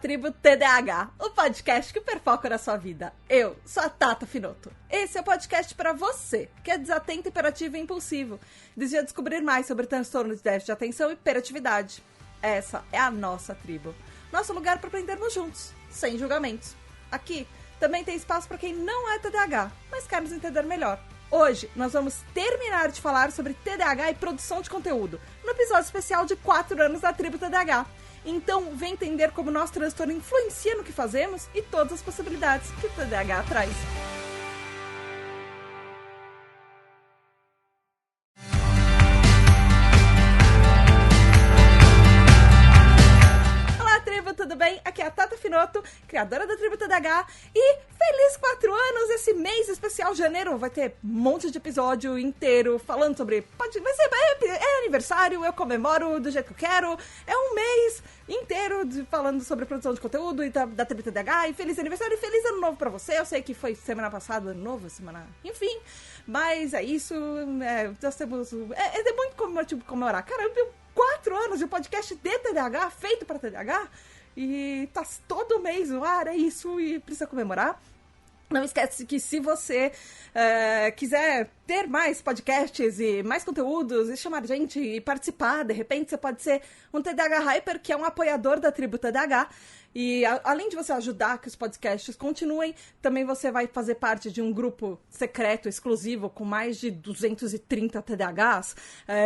Tribo TDAH, o podcast que perfoca na sua vida. Eu sou a Tata Finoto. Esse é o podcast para você, que é desatento, hiperativo e impulsivo. Deseja descobrir mais sobre transtorno de déficit de atenção e hiperatividade. Essa é a nossa tribo. Nosso lugar para aprendermos juntos, sem julgamentos. Aqui também tem espaço para quem não é TDAH, mas quer nos entender melhor. Hoje, nós vamos terminar de falar sobre TDAH e produção de conteúdo, no episódio especial de 4 anos da Tribo TDAH. Então, vem entender como nosso transtorno influencia no que fazemos e todas as possibilidades que o TDAH traz. Olá, Tribo, tudo bem? Aqui é a Tata Finoto, criadora da Tribo TDAH, e feliz 4 anos! Esse mês especial de janeiro vai ter um monte de episódio inteiro falando sobre... É aniversário, eu comemoro do jeito que eu quero, é um mês inteiro falando sobre produção de conteúdo e da Tribo TDAH, e feliz aniversário e feliz ano novo pra você. Eu sei que foi semana passada, ano novo, semana... Enfim, mas é isso, nós temos... É muito comemorar. Caramba, 4 anos de podcast de TDAH, feito pra TDAH, e tá todo mês no ar, é isso, e precisa comemorar. Não esquece que se você quiser ter mais podcasts e mais conteúdos e chamar gente e participar, de repente você pode ser um TDAH Hyper, que é um apoiador da Tribo TDAH. E além de você ajudar que os podcasts continuem, também você vai fazer parte de um grupo secreto, exclusivo, com mais de 230 TDAHs.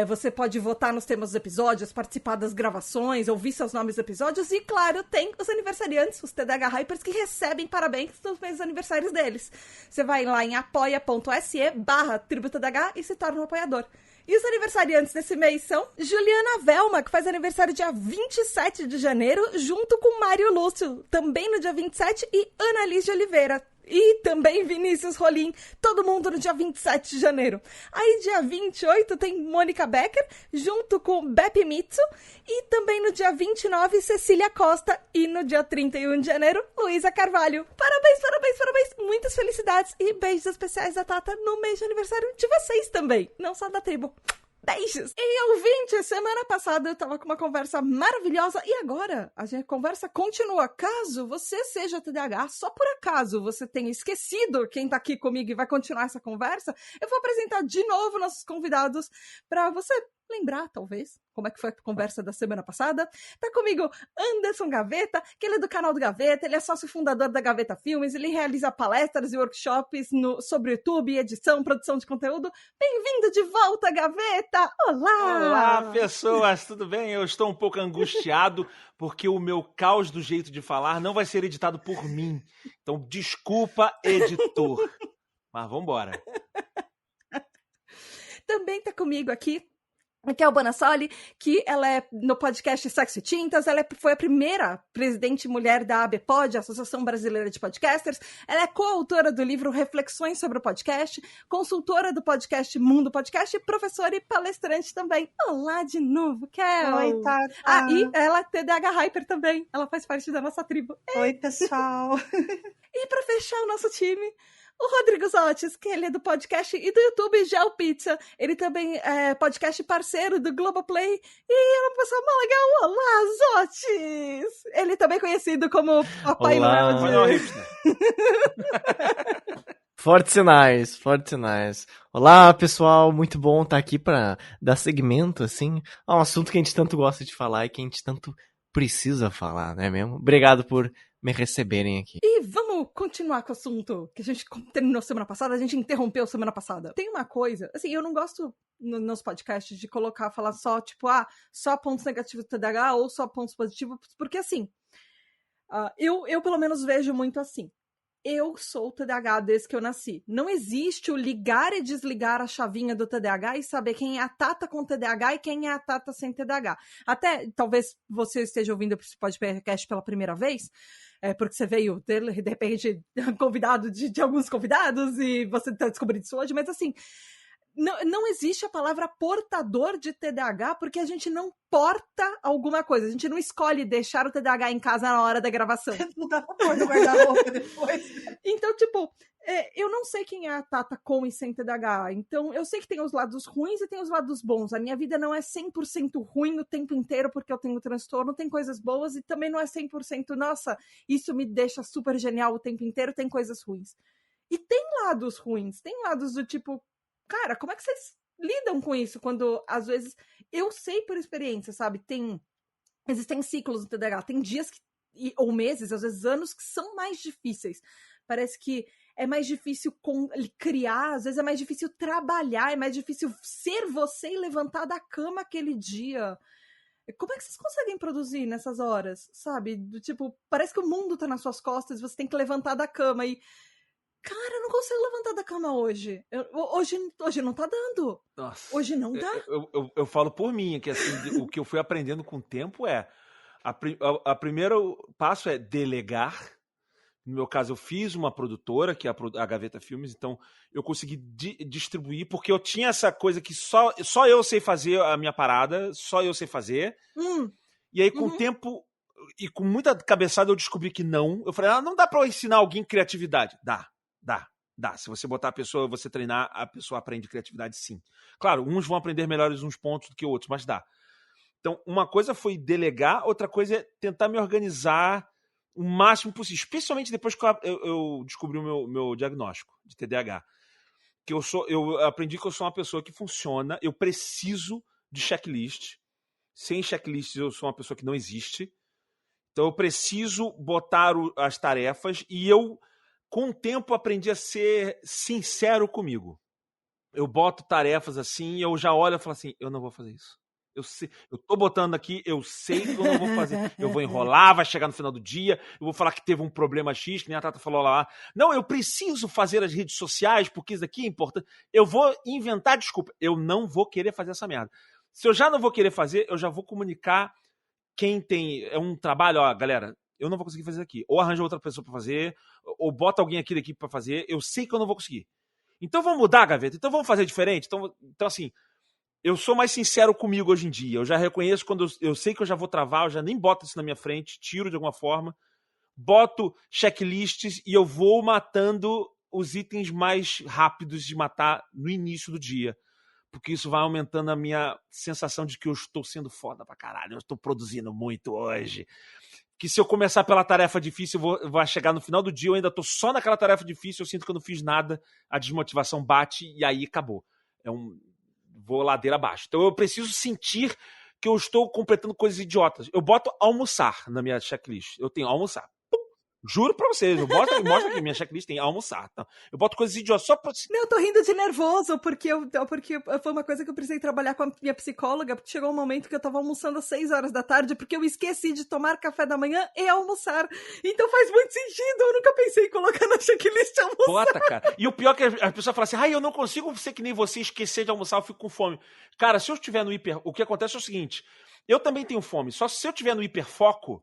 Você pode votar nos temas dos episódios, participar das gravações, ouvir seus nomes dos episódios. E, claro, tem os aniversariantes, os TDAH Hypers, que recebem parabéns nos meses aniversários deles. Você vai lá em apoia.se/TribuTDAH e se torna um apoiador. E os aniversariantes desse mês são Juliana Velma, que faz aniversário dia 27 de janeiro, junto com Mário Lúcio, também no dia 27, e Ana Liz de Oliveira. E também Vinícius Rolim, todo mundo no dia 27 de janeiro. Aí, dia 28, tem Mônica Becker, junto com Beppe Mitsu. E também no dia 29, Cecília Costa. E no dia 31 de janeiro, Luísa Carvalho. Parabéns, parabéns, parabéns. Muitas felicidades e beijos especiais da Tata no mês de aniversário de vocês também, não só da tribo. Beijos! E ouvinte, semana passada eu tava com uma conversa maravilhosa e agora a conversa continua. Caso você seja TDAH, só por acaso você tenha esquecido quem tá aqui comigo e vai continuar essa conversa, eu vou apresentar de novo nossos convidados pra você lembrar, talvez, como é que foi a conversa da semana passada. Tá comigo Anderson Gaveta, que ele é do canal do Gaveta, ele é sócio fundador da Gaveta Filmes, ele realiza palestras e workshops sobre YouTube, edição, produção de conteúdo. Bem-vindo de volta, Gaveta! Olá! Olá, pessoas, tudo bem? Eu estou um pouco angustiado porque o meu caos do jeito de falar não vai ser editado por mim. Então, desculpa, editor. Mas vambora. Também tá comigo aqui a Albana Soli, que ela é no podcast Sexo e Tintas, ela foi a primeira presidente mulher da ABPOD, Associação Brasileira de Podcasters, ela é coautora do livro Reflexões sobre o Podcast, consultora do podcast Mundo Podcast e professora e palestrante também. Olá de novo, Kel! Oi, Tata! E ela é TDAH Hyper também, ela faz parte da nossa tribo. Oi, pessoal! E para fechar o nosso time, o Rodrigo Zotis, que ele é do podcast e do YouTube Gel Pizza. Ele também é podcast parceiro do Globoplay. E é uma pessoa mó legal. Olá, Zotis! Ele também é conhecido como Papai Olá. Noel de... Fortes sinais, fortes sinais. Olá, pessoal, muito bom estar aqui para dar segmento, assim, a um assunto que a gente tanto gosta de falar e que a gente tanto precisa falar, não é mesmo? Obrigado por me receberem aqui. E vamos continuar com o assunto que a gente terminou semana passada, a gente interrompeu semana passada. Tem uma coisa, assim, eu não gosto nos podcasts de falar só, tipo, só pontos negativos do TDAH ou só pontos positivos, porque assim, eu pelo menos vejo muito assim. Eu sou TDAH desde que eu nasci. Não existe o ligar e desligar a chavinha do TDAH e saber quem é a Tata com TDAH e quem é a Tata sem TDAH. Até, talvez você esteja ouvindo esse podcast pela primeira vez, porque você veio, de repente, convidado de alguns convidados e você está descobrindo isso hoje, mas assim, não existe a palavra portador de TDAH porque a gente não porta alguma coisa. A gente não escolhe deixar o TDAH em casa na hora da gravação. Não dá pra pôr no guarda-roupa depois. Então, tipo, eu não sei quem é a Tata com e sem TDAH. Então, eu sei que tem os lados ruins e tem os lados bons. A minha vida não é 100% ruim o tempo inteiro porque eu tenho transtorno. Tem coisas boas e também não é 100%, nossa, isso me deixa super genial o tempo inteiro. Tem coisas ruins. E tem lados ruins. Tem lados do tipo, cara, como é que vocês lidam com isso? Quando, às vezes, eu sei por experiência, sabe? Existem ciclos no TDAH. Tem dias ou meses, às vezes anos, que são mais difíceis. Parece que é mais difícil criar, às vezes é mais difícil trabalhar, é mais difícil ser você e levantar da cama aquele dia. Como é que vocês conseguem produzir nessas horas, sabe? Do tipo, parece que o mundo tá nas suas costas, você tem que levantar da cama e... Cara, eu não consigo levantar da cama hoje. Hoje não tá dando. Nossa. Hoje não dá. Eu falo por mim, que assim, o que eu fui aprendendo com o tempo é... A primeiro passo é delegar. No meu caso, eu fiz uma produtora, que é a Gaveta Filmes, então eu consegui distribuir, porque eu tinha essa coisa que só eu sei fazer a minha parada, só eu sei fazer. E aí, com o tempo e com muita cabeçada, eu descobri que não. Eu falei, não dá pra eu ensinar alguém criatividade. Dá. Se você botar a pessoa, você treinar, a pessoa aprende criatividade, sim. Claro, uns vão aprender melhores uns pontos do que outros, mas dá. Então, uma coisa foi delegar, outra coisa é tentar me organizar o máximo possível, especialmente depois que eu descobri o meu diagnóstico de TDAH. Que eu aprendi que eu sou uma pessoa que funciona, eu preciso de checklist. Sem checklist, eu sou uma pessoa que não existe. Então, eu preciso botar as tarefas e eu, com o tempo, aprendi a ser sincero comigo. Eu boto tarefas assim e eu já olho e falo assim, eu não vou fazer isso. Eu tô botando aqui, eu sei que eu não vou fazer. Eu vou enrolar, vai chegar no final do dia, eu vou falar que teve um problema X, que nem a Tata falou lá. Não, eu preciso fazer as redes sociais, porque isso daqui é importante. Eu vou inventar desculpa. Eu não vou querer fazer essa merda. Se eu já não vou querer fazer, eu já vou comunicar quem tem... É um trabalho, ó, galera, eu não vou conseguir fazer aqui. Ou arranja outra pessoa pra fazer, ou bota alguém aqui da equipe pra fazer. Eu sei que eu não vou conseguir. Então vamos mudar, Gaveta? Então vamos fazer diferente? Então assim... Eu sou mais sincero comigo hoje em dia. Eu já reconheço quando eu sei que eu já vou travar, eu já nem boto isso na minha frente, tiro de alguma forma, boto checklists e eu vou matando os itens mais rápidos de matar no início do dia. Porque isso vai aumentando a minha sensação de que eu estou sendo foda pra caralho, eu estou produzindo muito hoje. Que se eu começar pela tarefa difícil, vai chegar no final do dia, eu ainda estou só naquela tarefa difícil, eu sinto que eu não fiz nada, a desmotivação bate e aí acabou. Vou ladeira abaixo. Então eu preciso sentir que eu estou completando coisas idiotas. Eu boto almoçar na minha checklist. Eu tenho almoçar. Juro pra vocês, mostra aqui, minha checklist tem almoçar. Então, eu boto coisas idiotas só pra... Não, eu tô rindo de nervoso, porque foi uma coisa que eu precisei trabalhar com a minha psicóloga, porque chegou um momento que eu tava almoçando às 6 horas da tarde, porque eu esqueci de tomar café da manhã e almoçar. Então faz muito sentido, eu nunca pensei em colocar na checklist almoçar. Bota, cara. E o pior é que as pessoas falam assim, eu não consigo ser que nem você, esquecer de almoçar, eu fico com fome. Cara, se eu estiver no hiper... O que acontece é o seguinte, eu também tenho fome, só se eu estiver no hiperfoco,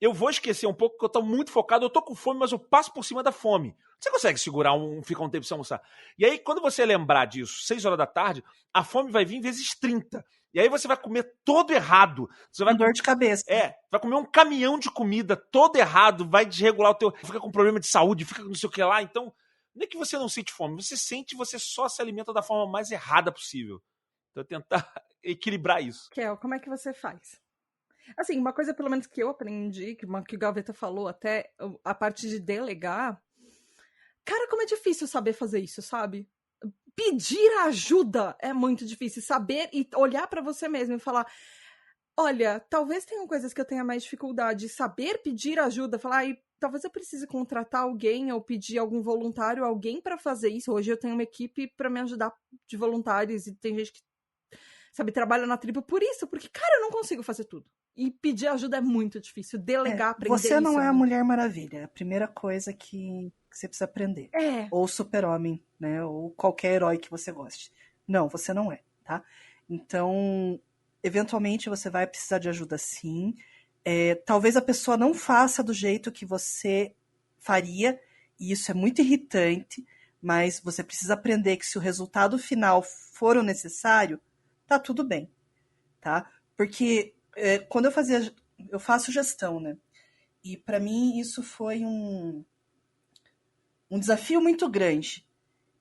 eu vou esquecer um pouco, porque eu tô muito focado, eu tô com fome, mas eu passo por cima da fome. Você consegue segurar ficar um tempo sem almoçar. E aí, quando você lembrar disso, 6 horas da tarde, a fome vai vir vezes 30. E aí você vai comer todo errado. Você vai dor de cabeça. Vai comer um caminhão de comida todo errado, vai desregular o teu... Fica com problema de saúde, fica com não sei o que lá. Então, não é que você não sente fome, você sente, você só se alimenta da forma mais errada possível. Então, tentar equilibrar isso. Kel, como é que você faz? Assim, uma coisa pelo menos que eu aprendi, que o Gaveta falou até, a parte de delegar. Cara, como é difícil saber fazer isso, sabe? Pedir ajuda é muito difícil. Saber e olhar pra você mesmo e falar, olha, talvez tenham coisas que eu tenha mais dificuldade. Saber pedir ajuda, falar, talvez eu precise contratar alguém ou pedir algum voluntário, alguém pra fazer isso. Hoje eu tenho uma equipe pra me ajudar de voluntários e tem gente que, sabe, trabalha na tribo por isso, porque, cara, eu não consigo fazer tudo. E pedir ajuda é muito difícil. Delegar, aprender isso. Você não é a Mulher Maravilha. É a primeira coisa que você precisa aprender. Ou Super-Homem, né? Ou qualquer herói que você goste. Não, você não é, tá? Então, eventualmente você vai precisar de ajuda sim. Talvez a pessoa não faça do jeito que você faria. E isso é muito irritante. Mas você precisa aprender que se o resultado final for o necessário, tá tudo bem, tá? Porque quando eu faço gestão, né? E para mim isso foi um desafio muito grande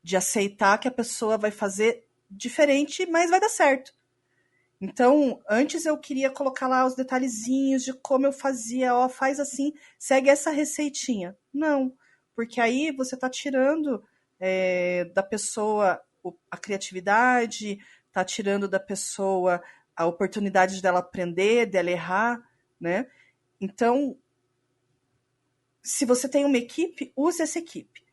de aceitar que a pessoa vai fazer diferente, mas vai dar certo. Então, antes eu queria colocar lá os detalhezinhos de como eu fazia, ó, faz assim, segue essa receitinha. Não, porque aí você está tirando da pessoa a criatividade, está tirando da pessoa a oportunidade dela aprender, dela errar, né? Então, se você tem uma equipe, use essa equipe.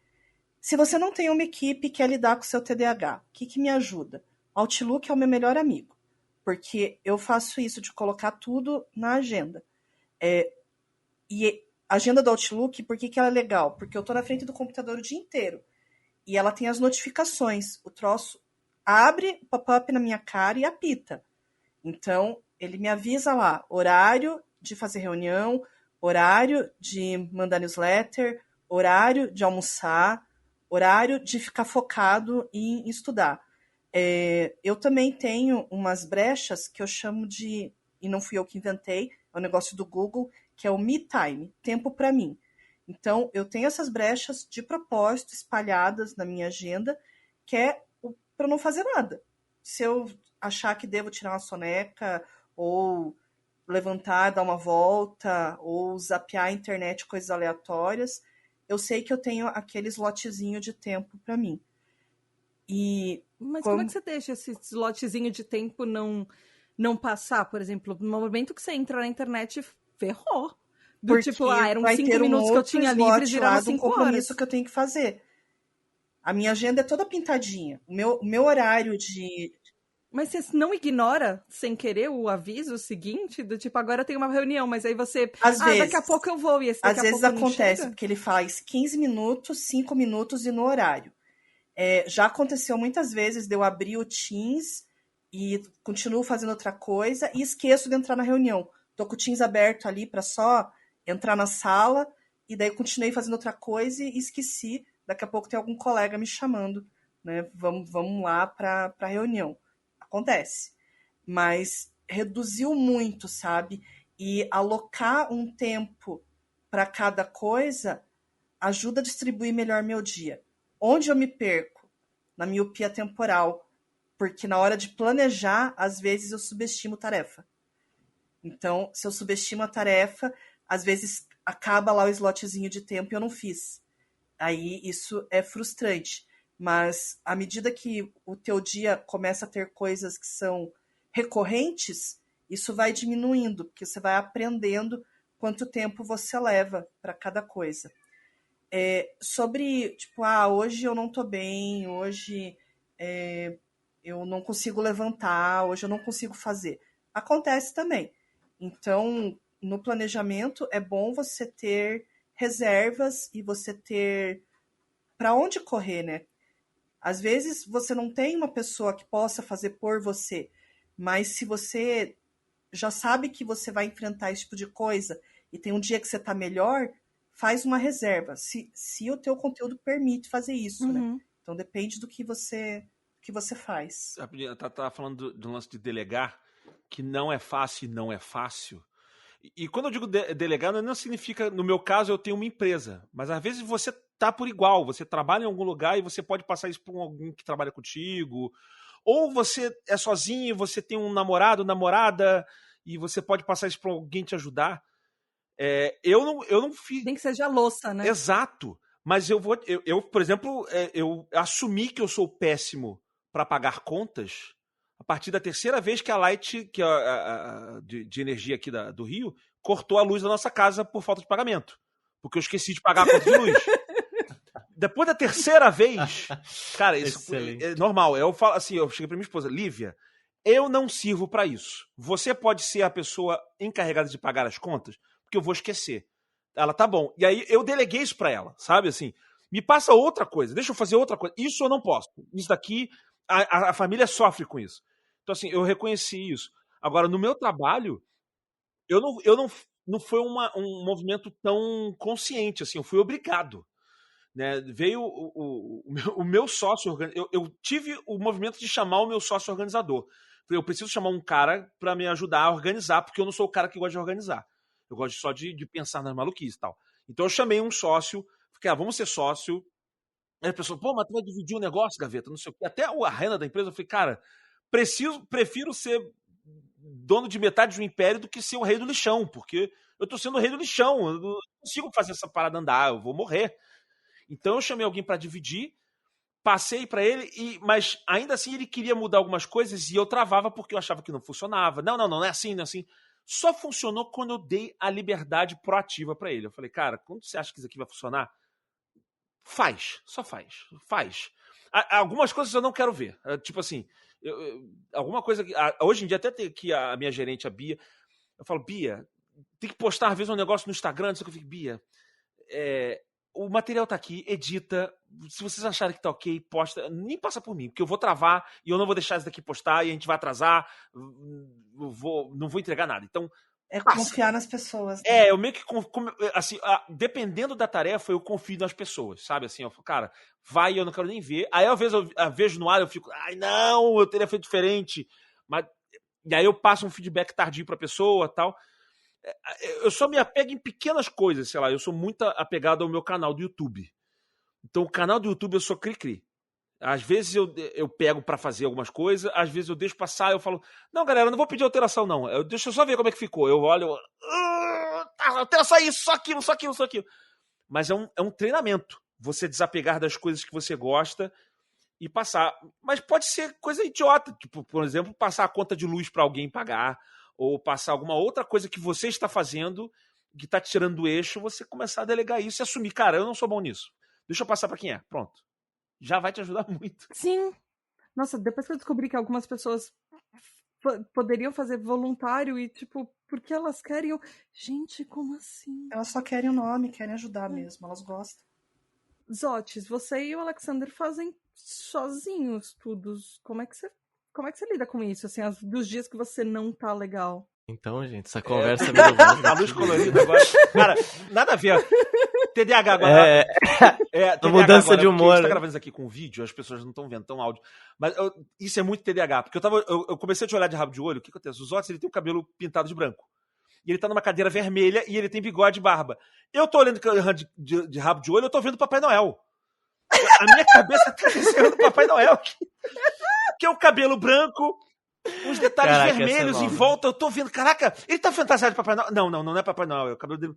Se você não tem uma equipe e quer lidar com o seu TDAH, o que me ajuda? Outlook é o meu melhor amigo, porque eu faço isso de colocar tudo na agenda. E a agenda do Outlook, por que ela é legal? Porque eu estou na frente do computador o dia inteiro e ela tem as notificações. O troço abre o pop-up na minha cara e apita. Então, ele me avisa lá, horário de fazer reunião, horário de mandar newsletter, horário de almoçar, horário de ficar focado em estudar. Eu também tenho umas brechas que eu chamo de, e não fui eu que inventei, é um negócio do Google, que é o me time, tempo para mim. Então, eu tenho essas brechas de propósito espalhadas na minha agenda, que é para não fazer nada. Se eu achar que devo tirar uma soneca, ou levantar, dar uma volta, ou zapear a internet, coisas aleatórias, eu sei que eu tenho aquele slotzinho de tempo para mim. Mas como é que você deixa esse slotzinho de tempo não passar? Por exemplo, no momento que você entra na internet, ferrou. Porque tipo, eram 5 minutos que eu tinha livres, viraram 5 horas. Compromisso que eu tenho que fazer. A minha agenda é toda pintadinha. O meu horário de... Mas você não ignora, sem querer, o aviso seguinte? Do tipo, agora tem uma reunião, mas aí você... Às vezes, daqui a pouco eu vou, e esse daqui às a vezes pouco acontece, porque ele faz 15 minutos, 5 minutos e no horário. Já aconteceu muitas vezes de eu abrir o Teams e continuo fazendo outra coisa e esqueço de entrar na reunião. Tô com o Teams aberto ali para só entrar na sala e daí continuei fazendo outra coisa e esqueci. Daqui a pouco tem algum colega me chamando, né? Vamos lá para a reunião. Acontece. Mas reduziu muito, sabe? E alocar um tempo para cada coisa ajuda a distribuir melhor meu dia. Onde eu me perco? Na miopia temporal. Porque na hora de planejar, às vezes eu subestimo tarefa. Então, se eu subestimo a tarefa, às vezes acaba lá o slotzinho de tempo e eu não fiz. Aí isso é frustrante. Mas à medida que o teu dia começa a ter coisas que são recorrentes, isso vai diminuindo, porque você vai aprendendo quanto tempo você leva para cada coisa. Sobre, tipo, hoje eu não tô bem, hoje eu não consigo levantar, hoje eu não consigo fazer. Acontece também. Então, no planejamento, é bom você ter reservas e você ter para onde correr, né? Às vezes você não tem uma pessoa que possa fazer por você, mas se você já sabe que você vai enfrentar esse tipo de coisa e tem um dia que você tá melhor, faz uma reserva, se o teu conteúdo permite fazer isso, né? Então depende do que você faz. Tá falando do lance de delegar, que não é fácil e não é fácil. E quando eu digo delegar, não significa, no meu caso, eu tenho uma empresa, mas às vezes você tá por igual, você trabalha em algum lugar e você pode passar isso para alguém que trabalha contigo, ou você é sozinho, você tem um namorado, namorada, e você pode passar isso para alguém te ajudar. Eu não fiz. Nem que seja louça, né? Exato. Mas eu, por exemplo, eu assumi que eu sou péssimo para pagar contas a partir da terceira vez que a Light, que de energia aqui do Rio, cortou a luz da nossa casa por falta de pagamento. Porque eu esqueci de pagar a conta de luz. Depois da terceira vez, cara, isso é normal. Eu falo assim, eu cheguei pra minha esposa, Lívia, eu não sirvo para isso. Você pode ser a pessoa encarregada de pagar as contas, porque eu vou esquecer. Ela, tá bom. E aí eu deleguei isso pra ela, sabe? Assim, me passa outra coisa, deixa eu fazer outra coisa. Isso eu não posso. Isso daqui, a família sofre com isso. Então, assim, eu reconheci isso. Agora, no meu trabalho, não foi um movimento tão consciente, assim, eu fui obrigado. né? Veio o meu sócio, eu tive o movimento de chamar o meu sócio organizador. Eu preciso chamar um cara para me ajudar a organizar, porque eu não sou o cara que gosta de organizar. Eu gosto só de pensar nas maluquices e tal. Então eu chamei um sócio, fiquei, vamos ser sócio. Aí a pessoa, pô, mas tu vai dividir o negócio, Gaveta, não sei o quê. Até a renda da empresa, eu falei, cara, prefiro ser dono de metade do império do que ser o rei do lixão, porque eu tô sendo o rei do lixão, eu não consigo fazer essa parada andar, eu vou morrer. Então eu chamei alguém para dividir, passei para ele, mas ainda assim ele queria mudar algumas coisas e eu travava porque eu achava que não funcionava. Não é assim, não é assim. Só funcionou quando eu dei a liberdade proativa para ele. Eu falei, cara, quando você acha que isso aqui vai funcionar, só faz. Algumas coisas eu não quero ver. Tipo assim, alguma coisa que. Hoje em dia, até tem aqui a minha gerente, a Bia, eu falo, Bia, tem que postar às vezes um negócio no Instagram, não sei o que eu fico, Bia, o material tá aqui, edita. Se vocês acharem que tá ok, posta. Nem passa por mim, porque eu vou travar e eu não vou deixar isso daqui postar e a gente vai atrasar. Não vou entregar nada. Então. Confiar nas pessoas. Né? Eu meio que. Assim, dependendo da tarefa, eu confio nas pessoas, sabe? Assim, eu falo, cara, vai e eu não quero nem ver. Aí, às vezes, eu vejo no ar eu fico, ai, não, eu teria feito diferente. E aí eu passo um feedback tardio pra pessoa e tal. Eu só me apego em pequenas coisas, sei lá, eu sou muito apegado ao meu canal do YouTube. Então, o canal do YouTube eu sou cri-cri. Às vezes eu pego pra fazer algumas coisas, às vezes eu deixo passar, eu falo, não, galera, eu não vou pedir alteração, não. Deixa eu só ver como é que ficou. Eu olho, altera só isso, só aquilo. Mas é um treinamento. Você desapegar das coisas que você gosta e passar. Mas pode ser coisa idiota, tipo, por exemplo, passar a conta de luz pra alguém pagar, ou passar alguma outra coisa que você está fazendo, que tá te tirando do eixo, você começar a delegar isso e assumir, cara, eu não sou bom nisso. Deixa eu passar pra quem é. Pronto. Já vai te ajudar muito. Sim. Nossa, depois que eu descobri que algumas pessoas poderiam fazer voluntário e, tipo, porque elas querem... Gente, como assim? Elas só querem o nome, querem ajudar mesmo, elas gostam. Zotes, você e o Alexander fazem sozinhos tudo. Como é que você lida com isso, assim, dos dias que você não tá legal? Então, gente, essa conversa... A luz colorida agora... Cara, nada a ver. TDAH agora. TDAH mudança agora, de humor. A gente tá gravando isso aqui com vídeo, as pessoas não estão vendo, tão áudio. Mas isso é muito TDAH, porque eu comecei a te olhar de rabo de olho, o que acontece? O Zotes, ele tem o cabelo pintado de branco. E ele tá numa cadeira vermelha e ele tem bigode e barba. Eu tô olhando de rabo de olho, eu tô vendo o Papai Noel. A minha cabeça tá desenhando o Papai Noel. Que é o cabelo branco, uns detalhes vermelhos em volta. Eu tô vendo, caraca, ele tá fantasiado de Papai Noel. Não é Papai Noel, é o cabelo dele.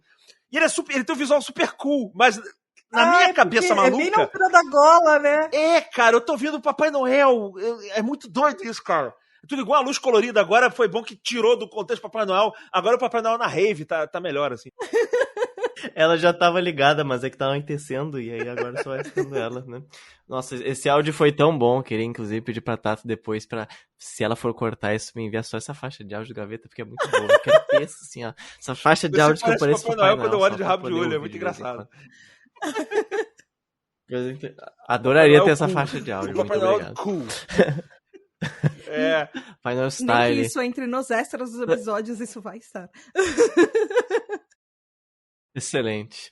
E ele tem um visual super cool, mas na minha cabeça maluca... É bem na altura da gola, né? Cara, eu tô vendo o Papai Noel. É muito doido isso, cara. Tudo igual a luz colorida agora, foi bom que tirou do contexto Papai Noel. Agora o Papai Noel na rave tá melhor, assim. Ela já tava ligada, mas é que tava entecendo, e aí agora só vai ficando ela, né? Nossa, esse áudio foi tão bom, queria inclusive pedir pra Tata depois se ela for cortar isso, me enviar só essa faixa de áudio Gaveta, porque é muito boa. Eu quero ter isso, assim, ó. Essa faixa de áudio que eu pareço Papai Noel quando eu olho de rabo de olho, é muito engraçado. Adoraria ter essa faixa de áudio, muito obrigado. Cool. Final Style. Nem que isso entre nos extras dos episódios, isso vai estar. Excelente.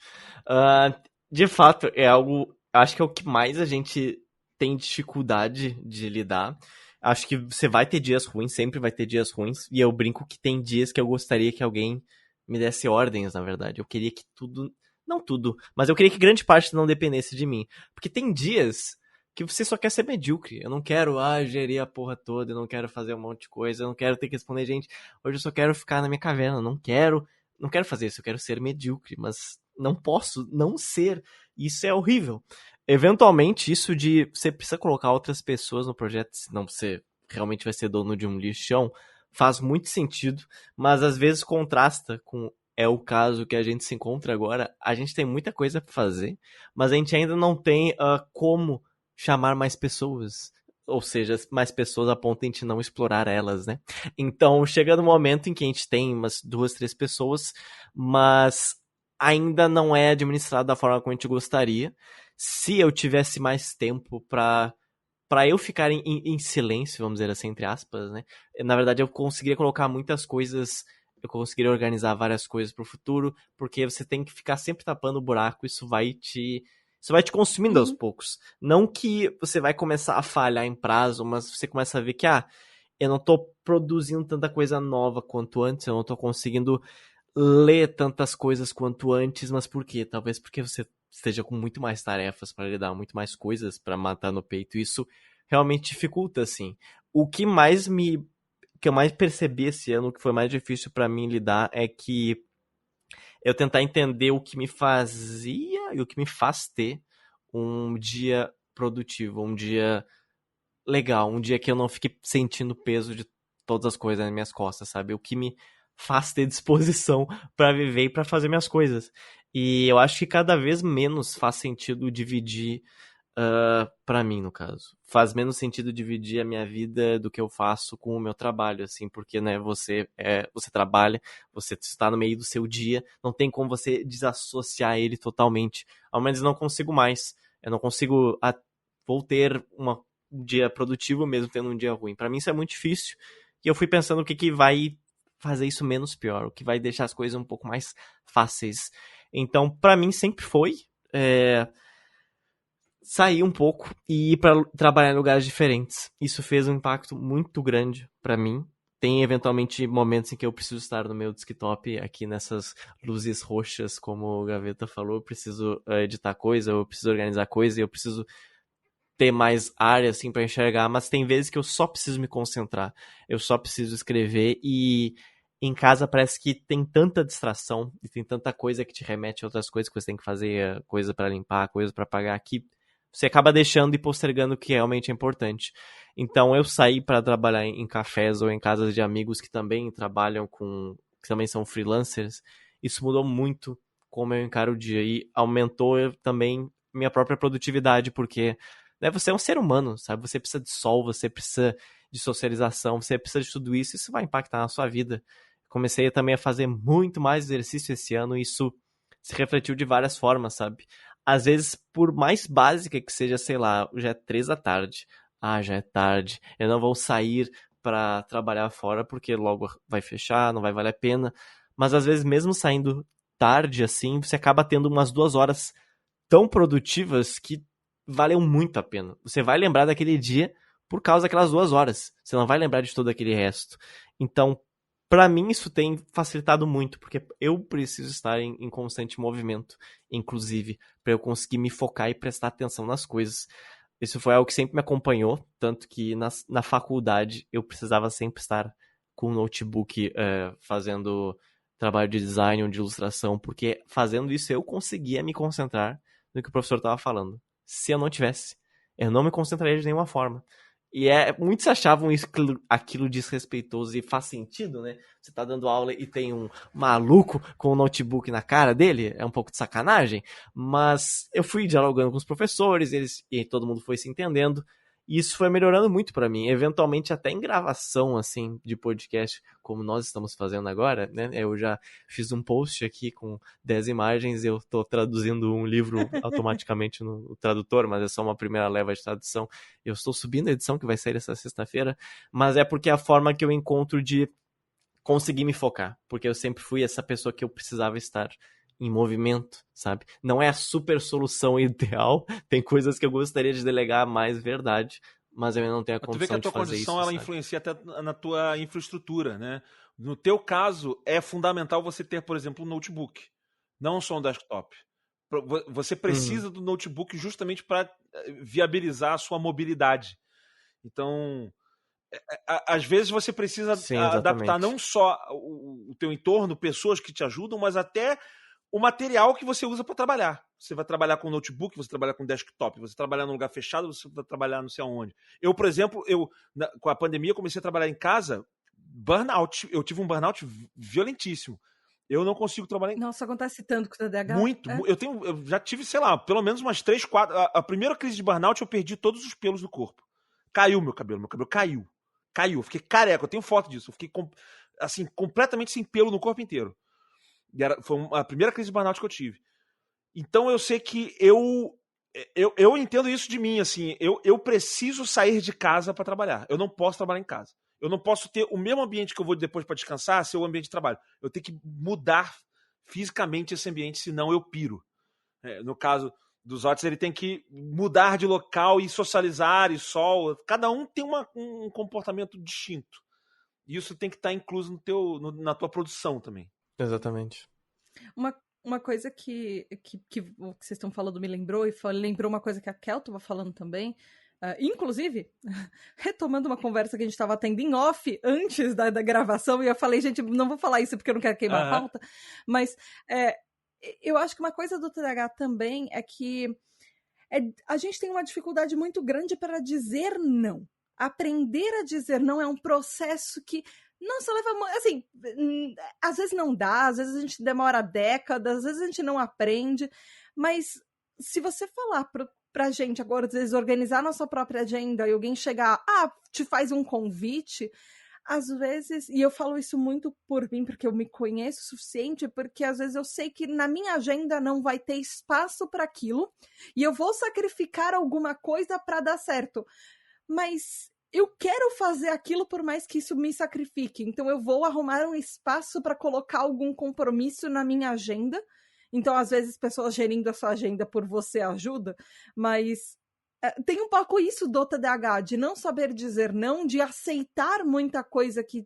De fato, é algo... Acho que é o que mais a gente tem dificuldade de lidar. Acho que você vai ter dias ruins, sempre vai ter dias ruins. E eu brinco que tem dias que eu gostaria que alguém me desse ordens, na verdade. Eu queria que tudo... Não tudo, mas eu queria que grande parte não dependesse de mim. Porque tem dias que você só quer ser medíocre. Eu não quero, gerir a porra toda, eu não quero fazer um monte de coisa, eu não quero ter que responder gente. Hoje eu só quero ficar na minha caverna, não quero fazer isso, eu quero ser medíocre, mas não posso não ser. Isso é horrível. Eventualmente, isso de você precisa colocar outras pessoas no projeto, senão você realmente vai ser dono de um lixão, faz muito sentido, mas às vezes contrasta com... É o caso que a gente se encontra agora. A gente tem muita coisa pra fazer, mas a gente ainda não tem como chamar mais pessoas. Ou seja, mais pessoas a ponto de a gente não explorar elas, né? Então, chega no momento em que a gente tem umas 2, 3 pessoas, mas ainda não é administrado da forma como a gente gostaria. Se eu tivesse mais tempo pra eu ficar em silêncio, vamos dizer assim, entre aspas, né? Na verdade, eu conseguiria colocar muitas coisas... Eu conseguiria organizar várias coisas pro futuro, porque você tem que ficar sempre tapando o buraco, isso vai te Você vai te consumindo aos poucos. Não que você vai começar a falhar em prazo, mas você começa a ver que, eu não tô produzindo tanta coisa nova quanto antes, eu não tô conseguindo ler tantas coisas quanto antes, mas por quê? Talvez porque você esteja com muito mais tarefas para lidar, muito mais coisas para matar no peito. Isso realmente dificulta, assim. O que eu mais percebi esse ano, que foi mais difícil para mim lidar, é que eu tentar entender o que me fazia e o que me faz ter um dia produtivo, um dia legal, um dia que eu não fique sentindo o peso de todas as coisas nas minhas costas, sabe? O que me faz ter disposição para viver e para fazer minhas coisas. E eu acho que cada vez menos faz sentido dividir, para mim, no caso. Faz menos sentido dividir a minha vida do que eu faço com o meu trabalho, assim, porque, né, você trabalha, você está no meio do seu dia, não tem como você desassociar ele totalmente. Ao menos não consigo mais. Eu não consigo, vou ter um dia produtivo mesmo tendo um dia ruim. Pra mim isso é muito difícil. E eu fui pensando o que vai fazer isso menos pior, o que vai deixar as coisas um pouco mais fáceis. Então, pra mim sempre foi sair um pouco e ir pra trabalhar em lugares diferentes. Isso fez um impacto muito grande pra mim. Tem eventualmente momentos em que eu preciso estar no meu desktop, aqui nessas luzes roxas, como o Gaveta falou, eu preciso editar coisa, eu preciso organizar coisa, eu preciso ter mais área, assim, pra enxergar, mas tem vezes que eu só preciso me concentrar, eu só preciso escrever, e em casa parece que tem tanta distração, e tem tanta coisa que te remete a outras coisas que você tem que fazer, coisa pra limpar, coisa pra pagar, que você acaba deixando e postergando o que realmente é importante. Então eu saí para trabalhar em cafés ou em casas de amigos que também trabalham que também são freelancers. Isso mudou muito como eu encaro o dia e aumentou também minha própria produtividade, porque, né, você é um ser humano, sabe? Você precisa de sol, você precisa de socialização, você precisa de tudo isso, isso vai impactar na sua vida. Comecei também a fazer muito mais exercício esse ano e isso se refletiu de várias formas, sabe? Às vezes, por mais básica que seja, sei lá, já é 3 da tarde. Já é tarde, eu não vou sair pra trabalhar fora porque logo vai fechar, não vai valer a pena. Mas às vezes, mesmo saindo tarde assim, você acaba tendo umas 2 horas tão produtivas que valeu muito a pena. Você vai lembrar daquele dia por causa daquelas 2 horas. Você não vai lembrar de todo aquele resto. Então, pra mim, isso tem facilitado muito, porque eu preciso estar em constante movimento, inclusive, pra eu conseguir me focar e prestar atenção nas coisas. Isso foi algo que sempre me acompanhou, tanto que na faculdade eu precisava sempre estar com o notebook fazendo trabalho de design ou de ilustração, porque fazendo isso eu conseguia me concentrar no que o professor estava falando. Se eu não tivesse, eu não me concentraria de nenhuma forma. E muitos achavam aquilo desrespeitoso e faz sentido, né? Você tá dando aula e tem um maluco com um notebook na cara dele, é um pouco de sacanagem, mas eu fui dialogando com os professores, e todo mundo foi se entendendo, e isso foi melhorando muito pra mim, eventualmente até em gravação, assim, de podcast, como nós estamos fazendo agora, né? Eu já fiz um post aqui com 10 imagens, eu tô traduzindo um livro automaticamente no tradutor, mas é só uma primeira leva de tradução. Eu estou subindo a edição que vai sair essa sexta-feira, mas é porque é a forma que eu encontro de conseguir me focar, porque eu sempre fui essa pessoa que eu precisava estar em movimento, sabe? Não é a super solução ideal, tem coisas que eu gostaria de delegar mais, verdade, mas eu ainda não tenho a condição de fazer isso. Tu vê que a tua condição, ela sabe? influencia até na tua infraestrutura, né? No teu caso, é fundamental você ter, por exemplo, um notebook, não só um desktop. Você precisa do notebook justamente para viabilizar a sua mobilidade. Então, às vezes você precisa adaptar não só o teu entorno, pessoas que te ajudam, mas até o material que você usa para trabalhar. Você vai trabalhar com notebook, você trabalha com desktop, você trabalhar num lugar fechado, você vai trabalhar não sei aonde. Eu, por exemplo, com a pandemia, comecei a trabalhar em casa, burnout. Eu tive um burnout violentíssimo. Eu não consigo trabalhar em... Nossa, acontece tanto com o TDAH. Muito. Eu já tive, sei lá, pelo menos umas 3, 4... A primeira crise de burnout, eu perdi todos os pelos do corpo. Caiu meu cabelo caiu. Eu fiquei careca, eu tenho foto disso. Eu fiquei assim, completamente sem pelo no corpo inteiro. Foi a primeira crise de burnout que eu tive. Então eu sei que eu entendo isso de mim, assim, eu preciso sair de casa para trabalhar. Eu não posso trabalhar em casa. Eu não posso ter o mesmo ambiente que eu vou depois para descansar ser o ambiente de trabalho. Eu tenho que mudar fisicamente esse ambiente, senão eu piro. No caso, dos autistas, ele tem que mudar de local e socializar e sol. Cada um tem um comportamento distinto. E isso tem que estar incluso na tua produção também. Exatamente. Uma coisa que vocês estão falando me lembrou, e lembrou uma coisa que a Kel estava falando também. Inclusive, retomando uma conversa que a gente estava tendo em off antes da gravação, e eu falei, gente, não vou falar isso porque eu não quero queimar a pauta, mas eu acho que uma coisa do TDAH também é que a gente tem uma dificuldade muito grande para dizer não. Aprender a dizer não é um processo que nossa, leva... Assim, às vezes não dá, às vezes a gente demora décadas, às vezes a gente não aprende, mas se você falar pra gente agora, às vezes, organizar nossa própria agenda e alguém chegar, te faz um convite, às vezes, e eu falo isso muito por mim, porque eu me conheço o suficiente, porque às vezes eu sei que na minha agenda não vai ter espaço para aquilo, e eu vou sacrificar alguma coisa para dar certo. Mas eu quero fazer aquilo por mais que isso me sacrifique. Então eu vou arrumar um espaço para colocar algum compromisso na minha agenda. Então, às vezes, pessoas gerindo a sua agenda por você ajuda, mas tem um pouco isso do TDAH, de não saber dizer não, de aceitar muita coisa que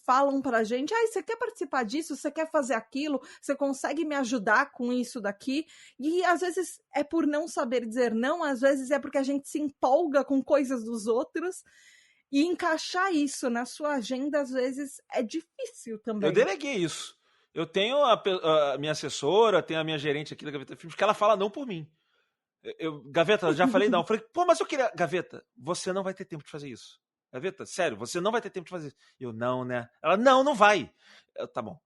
falam pra gente. Você quer participar disso? Você quer fazer aquilo? Você consegue me ajudar com isso daqui? E às vezes é por não saber dizer não, às vezes é porque a gente se empolga com coisas dos outros, e encaixar isso na sua agenda às vezes é difícil também. Eu deleguei isso. Eu tenho a minha assessora, tenho a minha gerente aqui da Gaveta Filmes, que ela fala não por mim. Gaveta, eu já falei não. Eu falei, mas eu queria... Gaveta, você não vai ter tempo de fazer isso. Gaveta, sério, você não vai ter tempo de fazer isso. Eu, não, né? Ela, não vai. Tá bom.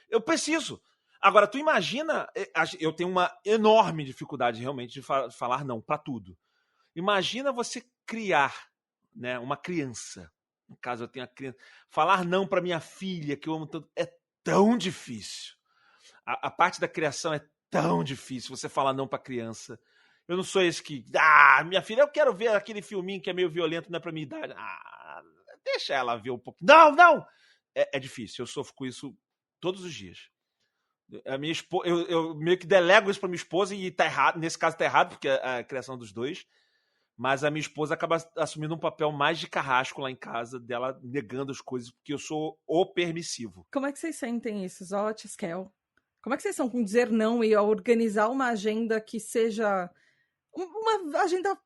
Eu preciso. Agora, tu imagina... Eu tenho uma enorme dificuldade, realmente, de falar não pra tudo. Imagina você criar, né, uma criança. No caso, eu tenho a criança. Falar não pra minha filha, que eu amo tanto, é tão difícil. A parte da criação é tão difícil. Você falar não pra criança. Eu não sou esse que... minha filha, eu quero ver aquele filminho que é meio violento, não é pra minha idade. Deixa ela ver um pouco. Não! É difícil. Eu sofro com isso todos os dias. A minha esposa, eu meio que delego isso pra minha esposa e tá errado. Nesse caso tá errado, porque é a criação dos dois. Mas a minha esposa acaba assumindo um papel mais de carrasco lá em casa, dela negando as coisas, porque eu sou o permissivo. Como é que vocês sentem isso, Zot, Kel? Como é que vocês são com dizer não e organizar uma agenda que seja uma agenda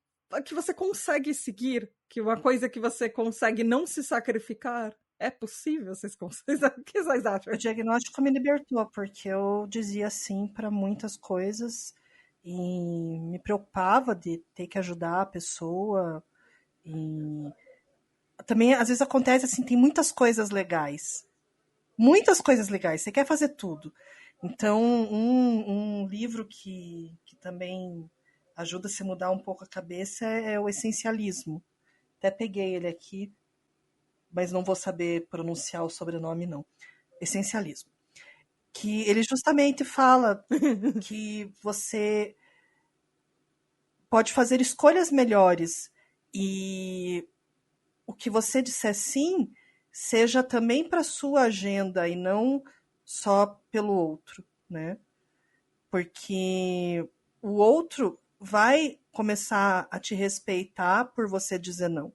que você consegue seguir, que uma coisa que você consegue não se sacrificar? É possível? O que vocês acham? O diagnóstico me libertou, porque eu dizia sim para muitas coisas e me preocupava de ter que ajudar a pessoa. E também, às vezes, acontece assim, tem muitas coisas legais. Muitas coisas legais, você quer fazer tudo. Então, um livro que também ajuda a se mudar um pouco a cabeça é o Essencialismo. Até peguei ele aqui, mas não vou saber pronunciar o sobrenome, não. Essencialismo. Que ele justamente fala que você pode fazer escolhas melhores e o que você disser sim seja também para sua agenda e não só pelo outro, né? Porque o outro vai começar a te respeitar por você dizer não.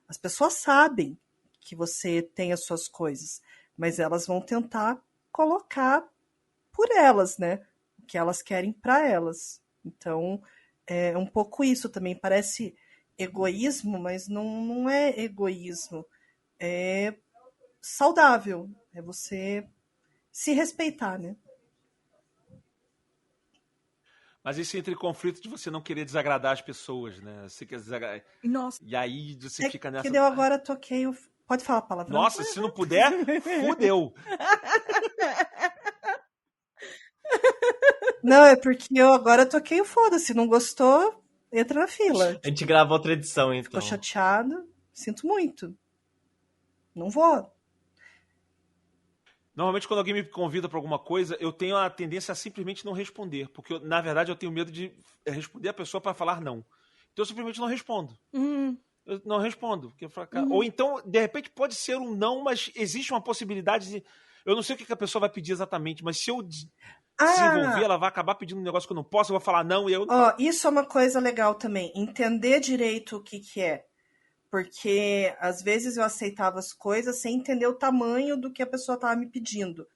As pessoas sabem que você tem as suas coisas, mas elas vão tentar colocar por elas, né? O que elas querem para elas. Então, é um pouco isso também. Parece egoísmo, mas não é egoísmo. É saudável. É você se respeitar, né? Mas isso entra em conflito de você não querer desagradar as pessoas, né? Você quer desagradar. Nossa. E aí você fica nessa... Que eu agora toquei o... Pode falar a palavra. Nossa, se não puder, fudeu. Não, é porque eu agora toquei o foda-se. Não gostou, entra na fila. A gente grava outra edição, então. Ficou chateado, sinto muito. Não vou. Normalmente, quando alguém me convida para alguma coisa, eu tenho a tendência a simplesmente não responder. Porque, na verdade, eu tenho medo de responder a pessoa para falar não. Então, eu simplesmente não respondo. Eu não respondo. Porque Ou então, de repente, pode ser um não, mas existe uma possibilidade de... Eu não sei o que a pessoa vai pedir exatamente, mas se eu... se envolver, ela vai acabar pedindo um negócio que eu não posso, eu vou falar não e eu... Isso é uma coisa legal também, entender direito o que é. Porque às vezes eu aceitava as coisas sem entender o tamanho do que a pessoa estava me pedindo.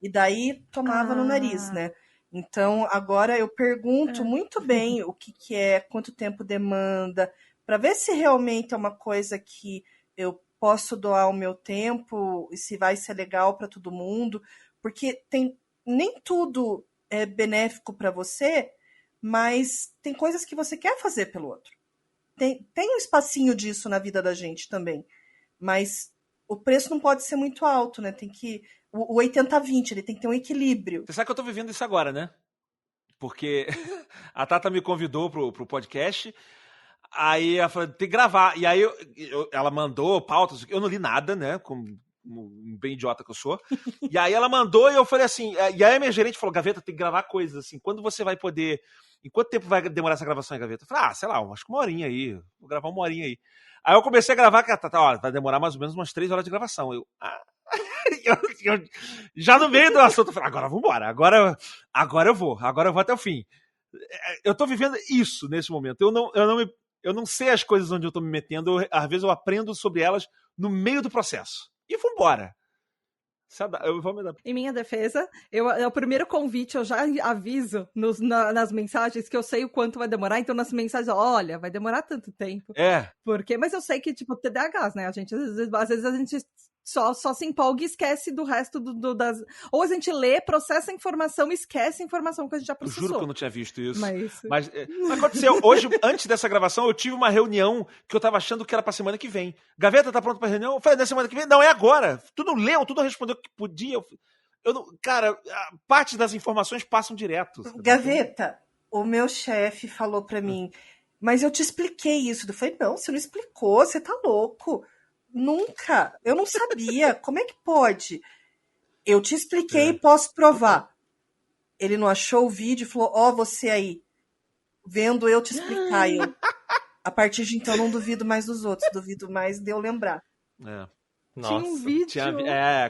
E daí tomava no nariz, né? Então, agora eu pergunto muito bem o que é, quanto tempo demanda, para ver se realmente é uma coisa que eu posso doar o meu tempo e se vai ser legal para todo mundo. Porque nem tudo é benéfico para você, mas tem coisas que você quer fazer pelo outro. Tem um espacinho disso na vida da gente também. Mas o preço não pode ser muito alto, né? Tem que... O 80-20, ele tem que ter um equilíbrio. Você sabe que eu tô vivendo isso agora, né? Porque a Tata me convidou pro podcast, aí ela falou, tem que gravar. E aí ela mandou pautas, eu não li nada, né? Como um bem idiota que eu sou. E aí ela mandou e eu falei assim, e aí a minha gerente falou, Gaveta, tem que gravar coisas assim, quando você vai poder... Em quanto tempo vai demorar essa gravação aí, Gaveta? Eu falei, sei lá, acho que 1 horinha aí, vou gravar 1 horinha aí. Aí eu comecei a gravar, vai demorar mais ou menos umas 3 horas de gravação. Eu já no meio do assunto, eu falei, agora vambora, agora eu vou até o fim. Eu tô vivendo isso nesse momento. Eu não sei as coisas onde eu tô me metendo, às vezes eu aprendo sobre elas no meio do processo. E vambora. Eu vou me dar. Em minha defesa, o primeiro convite eu já aviso nas mensagens que eu sei o quanto vai demorar, então nas mensagens, olha, vai demorar tanto tempo. Mas eu sei que, tipo, TDAHs, né? Às vezes a gente só se empolga e esquece do resto das... Ou a gente lê, processa a informação e esquece a informação que a gente já processou. Eu juro que eu não tinha visto isso. Mas aconteceu. Hoje, antes dessa gravação, eu tive uma reunião que eu tava achando que era pra semana que vem. Gaveta, tá pronto pra reunião? Eu falei, na semana que vem? Não, é agora. Tudo leu, tudo respondeu que podia. Eu não... Cara, parte das informações passam direto. Gaveta, o meu chefe falou pra mim, mas eu te expliquei isso. Eu falei, não, você não explicou, você tá louco. Nunca, eu não sabia. Como é que pode? Eu te expliquei e posso provar. Ele não achou o vídeo e falou, você aí, vendo eu te explicar. A partir de então, não duvido mais dos outros, duvido mais de eu lembrar. Nossa, tinha um vídeo.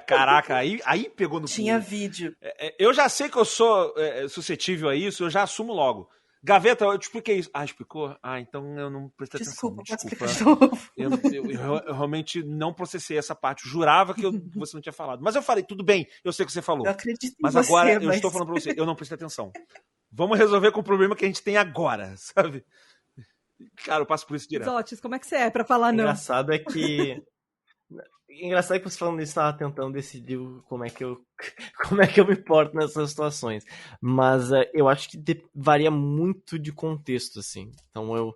Caraca, aí pegou no Tinha vídeo. Eu já sei que eu sou suscetível a isso, eu já assumo logo. Gaveta, eu te expliquei isso. Explicou? Então eu não prestei atenção. Desculpa. Eu realmente não processei essa parte. Eu jurava que você não tinha falado. Mas eu falei, tudo bem, eu sei o que você falou. Eu acredito mas agora eu estou falando pra você, eu não prestei atenção. Vamos resolver com o problema que a gente tem agora, sabe? Cara, eu passo por isso direto. Zotis, como é que você é pra falar não? Engraçado é que você falando isso, estava tentando decidir como é que eu me porto nessas situações. Mas eu acho que varia muito de contexto, assim. Então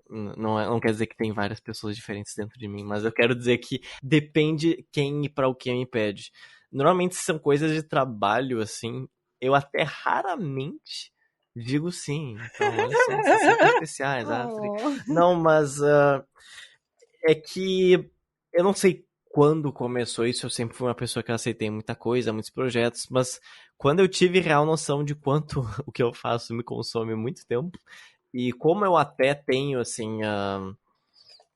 não quer dizer que tem várias pessoas diferentes dentro de mim, mas eu quero dizer que depende quem e para o que me pede. Normalmente são coisas de trabalho, assim, eu até raramente digo sim. Então, são sempre especiais. Não, mas é que eu não sei quando começou isso, eu sempre fui uma pessoa que aceitei muita coisa, muitos projetos, mas quando eu tive real noção de quanto o que eu faço me consome muito tempo, e como eu até tenho, assim,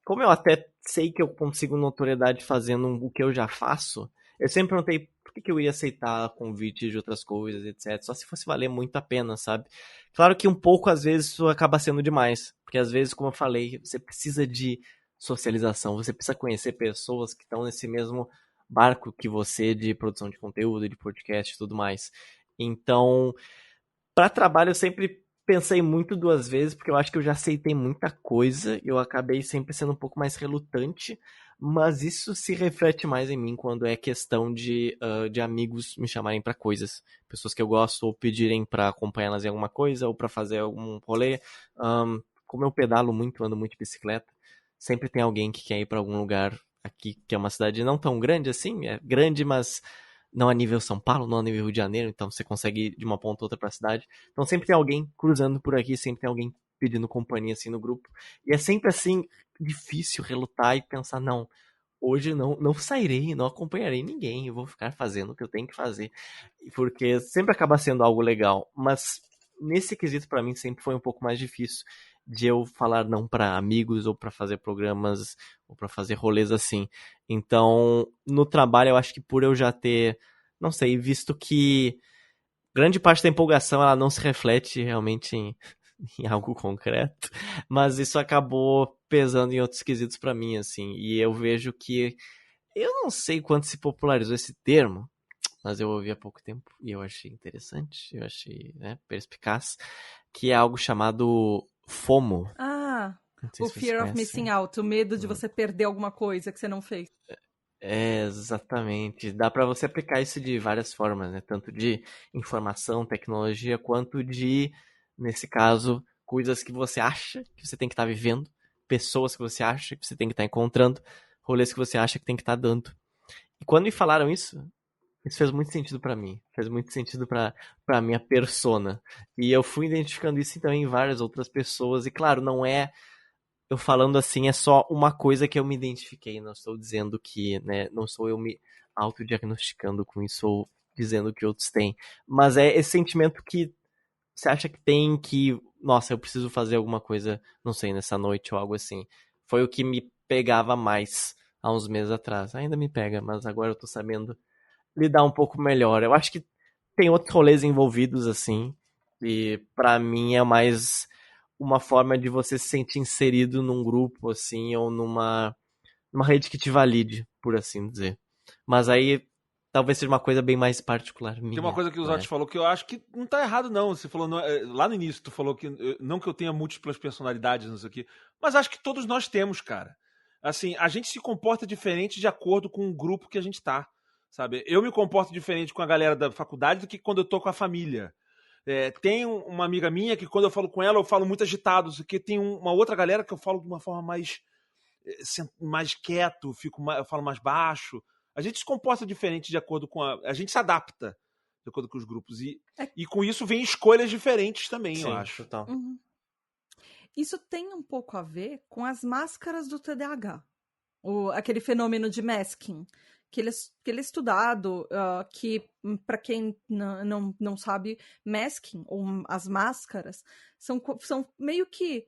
como eu até sei que eu consigo notoriedade fazendo o que eu já faço, eu sempre perguntei por que eu ia aceitar convites de outras coisas, etc. Só se fosse valer muito a pena, sabe? Claro que um pouco, às vezes, isso acaba sendo demais, porque às vezes, como eu falei, você precisa de socialização, você precisa conhecer pessoas que estão nesse mesmo barco que você de produção de conteúdo, de podcast e tudo mais. Então, para trabalho eu sempre pensei muito 2 vezes, porque eu acho que eu já aceitei muita coisa, eu acabei sempre sendo um pouco mais relutante, mas isso se reflete mais em mim quando é questão de amigos me chamarem para coisas, pessoas que eu gosto ou pedirem para acompanhá-las em alguma coisa ou para fazer algum rolê. Como eu pedalo muito, ando muito de bicicleta, sempre tem alguém que quer ir para algum lugar aqui, que é uma cidade não tão grande assim, é grande, mas não a nível São Paulo, não a nível Rio de Janeiro, então você consegue ir de uma ponta a outra para a cidade. Então sempre tem alguém cruzando por aqui, sempre tem alguém pedindo companhia assim no grupo. E é sempre assim, difícil relutar e pensar, não, hoje não sairei, não acompanharei ninguém, eu vou ficar fazendo o que eu tenho que fazer. Porque sempre acaba sendo algo legal, mas nesse quesito para mim sempre foi um pouco mais difícil de eu falar não para amigos ou para fazer programas ou para fazer rolês assim. Então, no trabalho eu acho que por eu já ter, não sei, visto que grande parte da empolgação ela não se reflete realmente em algo concreto, mas isso acabou pesando em outros quesitos pra mim, assim, e eu vejo que, eu não sei quanto se popularizou esse termo, mas eu ouvi há pouco tempo e eu achei interessante, eu achei, né, perspicaz, que é algo chamado FOMO. O Fear of Missing Out, o medo de você perder alguma coisa que você não fez. Exatamente. Dá pra você aplicar isso de várias formas, né? Tanto de informação, tecnologia, quanto de, nesse caso, coisas que você acha que você tem que estar vivendo, pessoas que você acha que você tem que estar encontrando, rolês que você acha que tem que estar dando. E quando me falaram isso fez muito sentido pra mim. Fez muito sentido pra minha persona. E eu fui identificando isso também em várias outras pessoas. E claro, não é... Eu falando assim, é só uma coisa que eu me identifiquei. Não estou dizendo que, né, não sou eu me autodiagnosticando com isso ou dizendo que outros têm. Mas é esse sentimento que você acha que tem que, nossa, eu preciso fazer alguma coisa, não sei, nessa noite ou algo assim. Foi o que me pegava mais há uns meses atrás. Ainda me pega, mas agora eu tô sabendo lidar um pouco melhor. Eu acho que tem outros rolês envolvidos, assim, e pra mim é mais uma forma de você se sentir inserido num grupo, assim, ou numa rede que te valide, por assim dizer. Mas aí, talvez seja uma coisa bem mais particular minha. Tem uma coisa que o Zotti falou que eu acho que não tá errado, não. Você falou, lá no início, tu falou que, não que eu tenha múltiplas personalidades, não sei o quê, mas acho que todos nós temos, cara. Assim, a gente se comporta diferente de acordo com o grupo que a gente tá, sabe? Eu me comporto diferente com a galera da faculdade do que quando eu tô com a família. Tem uma amiga minha que quando eu falo com ela, eu falo muito agitado, porque tem uma outra galera que eu falo de uma forma mais quieto, eu falo mais baixo. A gente se comporta diferente de acordo com a gente se adapta de acordo com os grupos. E com isso vem escolhas diferentes também, sim, eu acho. Total. Uhum. Isso tem um pouco a ver com as máscaras do TDAH. Aquele fenômeno de masking. Que ele é estudado, que, para quem não sabe, masking, ou as máscaras, são meio que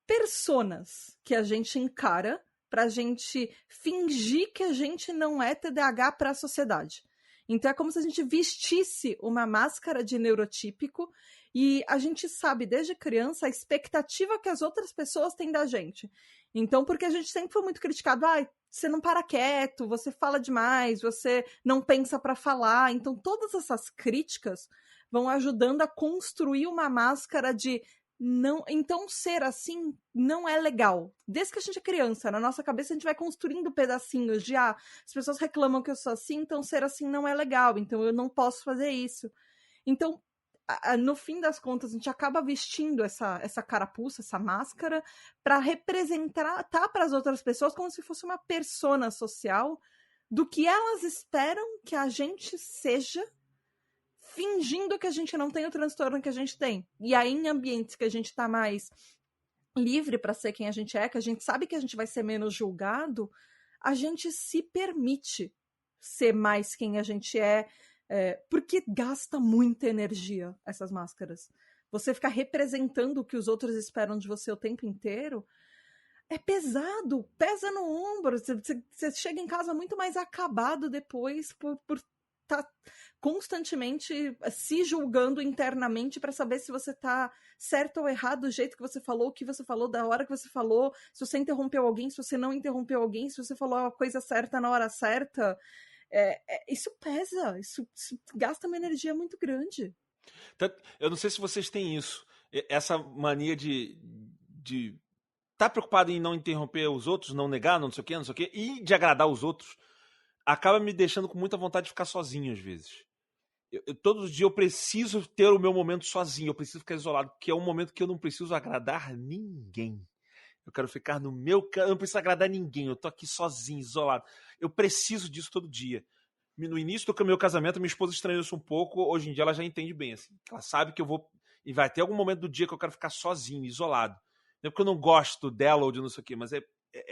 personas que a gente encara pra gente fingir que a gente não é TDAH para a sociedade. Então é como se a gente vestisse uma máscara de neurotípico e a gente sabe desde criança a expectativa que as outras pessoas têm da gente. Então, porque a gente sempre foi muito criticado, você não para quieto, você fala demais, você não pensa para falar. Então, todas essas críticas vão ajudando a construir uma máscara de não, então ser assim não é legal. Desde que a gente é criança, na nossa cabeça a gente vai construindo pedacinhos de as pessoas reclamam que eu sou assim, então ser assim não é legal, então eu não posso fazer isso. Então, no fim das contas, a gente acaba vestindo essa carapuça, essa máscara, para representar para as outras pessoas como se fosse uma persona social do que elas esperam que a gente seja, fingindo que a gente não tem o transtorno que a gente tem. E aí, em ambientes que a gente tá mais livre para ser quem a gente é, que a gente sabe que a gente vai ser menos julgado, a gente se permite ser mais quem a gente é, porque gasta muita energia essas máscaras. Você ficar representando o que os outros esperam de você o tempo inteiro é pesado, pesa no ombro. Você chega em casa muito mais acabado depois por tá constantemente se julgando internamente para saber se você tá certo ou errado do jeito que você falou, o que você falou, da hora que você falou, se você interrompeu alguém, se você não interrompeu alguém, se você falou a coisa certa na hora certa. Isso pesa, isso gasta uma energia muito grande. Eu não sei se vocês têm isso, essa mania de estar preocupado em não interromper os outros, não negar, não sei o quê, e de agradar os outros, acaba me deixando com muita vontade de ficar sozinho às vezes. Todos os dias eu preciso ter o meu momento sozinho, eu preciso ficar isolado, porque é um momento que eu não preciso agradar ninguém. Eu quero ficar no meu canto, eu não preciso agradar ninguém, eu tô aqui sozinho, isolado. Eu preciso disso todo dia. No início do meu casamento, minha esposa estranhou isso um pouco, hoje em dia ela já entende bem, assim. Ela sabe que e vai ter algum momento do dia que eu quero ficar sozinho, isolado. Não é porque eu não gosto dela ou de não sei o quê, mas é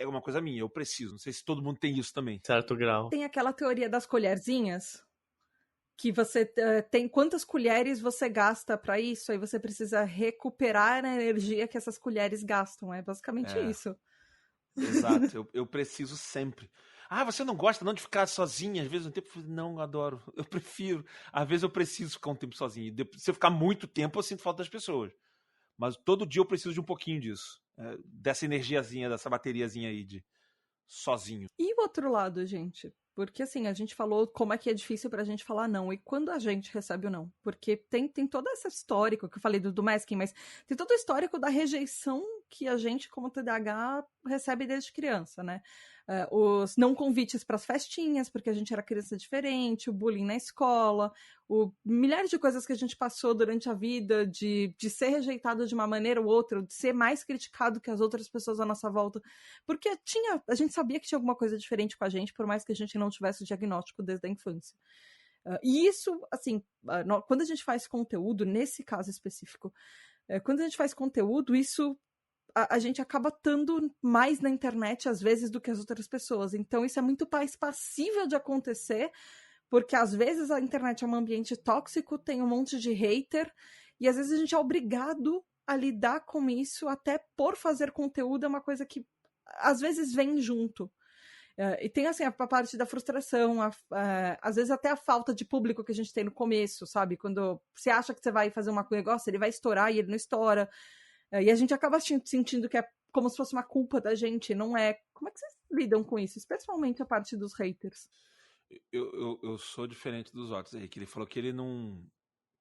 uma coisa minha, eu preciso. Não sei se todo mundo tem isso também. Certo grau. Tem aquela teoria das colherzinhas, que você tem quantas colheres você gasta para isso, aí você precisa recuperar a energia que essas colheres gastam. É basicamente isso. Exato, eu preciso sempre. você não gosta não de ficar sozinha às vezes um tempo? Não, adoro. Eu prefiro. Às vezes eu preciso ficar um tempo sozinho. Se eu ficar muito tempo, eu sinto falta das pessoas. Mas todo dia eu preciso de um pouquinho disso. Dessa energiazinha, dessa bateriazinha aí de sozinho. E o outro lado, gente? Porque, assim, a gente falou como é que é difícil pra gente falar não. E quando a gente recebe o não? Porque tem todo esse histórico, que eu falei do masking, mas tem todo o histórico da rejeição que a gente, como TDAH, recebe desde criança, né? Os não convites pras festinhas, porque a gente era criança diferente, o bullying na escola, milhares de coisas que a gente passou durante a vida, de ser rejeitado de uma maneira ou outra, de ser mais criticado que as outras pessoas à nossa volta. Porque a gente sabia que tinha alguma coisa diferente com a gente, por mais que a gente não tivesse o diagnóstico desde a infância. E isso, assim, quando a gente faz conteúdo, nesse caso específico, quando a gente faz conteúdo, isso a gente acaba estando mais na internet, às vezes, do que as outras pessoas. Então, isso é muito mais passível de acontecer, porque, às vezes, a internet é um ambiente tóxico, tem um monte de hater, e, às vezes, a gente é obrigado a lidar com isso, até por fazer conteúdo, é uma coisa que, às vezes, vem junto. E tem, assim, a parte da frustração, às vezes até a falta de público que a gente tem no começo, sabe? Quando você acha que você vai fazer um negócio, ele vai estourar e ele não estoura. E a gente acaba sentindo que é como se fosse uma culpa da gente, não é? Como é que vocês lidam com isso? Especialmente a parte dos haters. Eu sou diferente dos outros aí, que ele falou que ele não...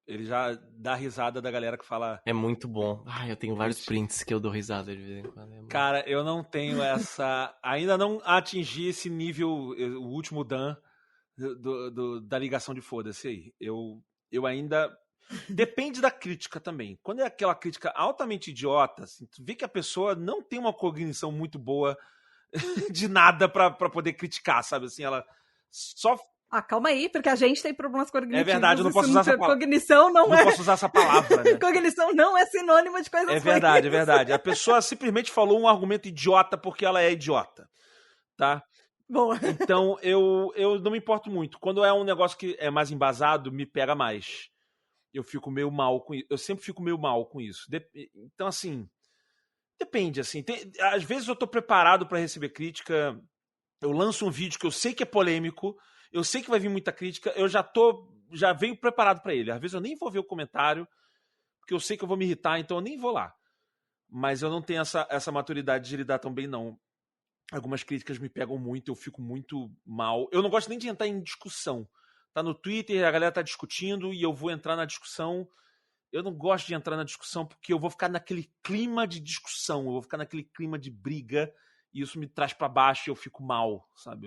Ele já dá risada da galera que fala... É muito bom. Eu tenho vários prints que eu dou risada de vez em quando. Cara, eu não tenho essa... Ainda não atingi esse nível, o último Dan da ligação de foda-se aí. Eu ainda... Depende da crítica também. Quando é aquela crítica altamente idiota, assim, tu vê que a pessoa não tem uma cognição muito boa de nada pra poder criticar, sabe? Assim, ela só... calma aí, porque a gente tem problemas cognitivos. É verdade, eu não posso usar essa palavra. Cognição não posso usar essa palavra, né? Cognição não é sinônimo de coisas ruins. É verdade. A pessoa simplesmente falou um argumento idiota porque ela é idiota, tá? Boa. Então, eu não me importo muito. Quando é um negócio que é mais embasado, me pega mais. Eu fico meio mal com isso. Eu sempre fico meio mal com isso. Então, assim, depende, assim. Às vezes eu tô preparado para receber crítica. Eu lanço um vídeo que eu sei que é polêmico, eu sei que vai vir muita crítica, eu já venho preparado para ele. Às vezes eu nem vou ver o comentário, porque eu sei que eu vou me irritar, então eu nem vou lá. Mas eu não tenho essa maturidade de lidar tão bem, não. Algumas críticas me pegam muito, eu fico muito mal. Eu não gosto nem de entrar em discussão. Tá no Twitter, a galera tá discutindo e eu vou entrar na discussão. Eu não gosto de entrar na discussão porque eu vou ficar naquele clima de discussão, eu vou ficar naquele clima de briga e isso me traz para baixo e eu fico mal, sabe?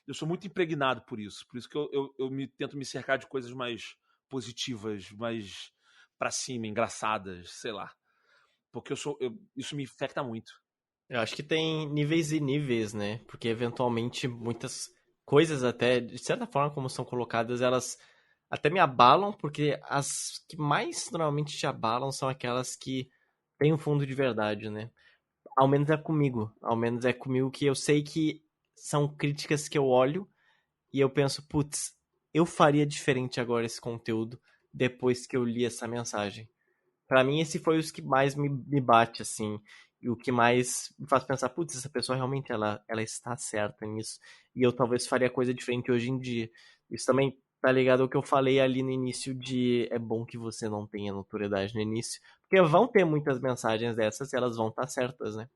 Eu sou muito impregnado por isso. Por isso que eu tento me cercar de coisas mais positivas, mais pra cima, engraçadas, sei lá. Porque isso me afeta muito. Eu acho que tem níveis e níveis, né? Porque eventualmente muitas coisas até, de certa forma como são colocadas, elas até me abalam, porque as que mais normalmente te abalam são aquelas que têm um fundo de verdade, né? Ao menos é comigo que eu sei que são críticas que eu olho e eu penso, putz, eu faria diferente agora esse conteúdo depois que eu li essa mensagem. Pra mim, esse foi os que mais me bate, assim, e o que mais me faz pensar, putz, essa pessoa realmente, ela está certa nisso, e eu talvez faria coisa diferente hoje em dia. Isso também tá ligado ao que eu falei ali no início de é bom que você não tenha notoriedade no início, porque vão ter muitas mensagens dessas e elas vão estar certas, né?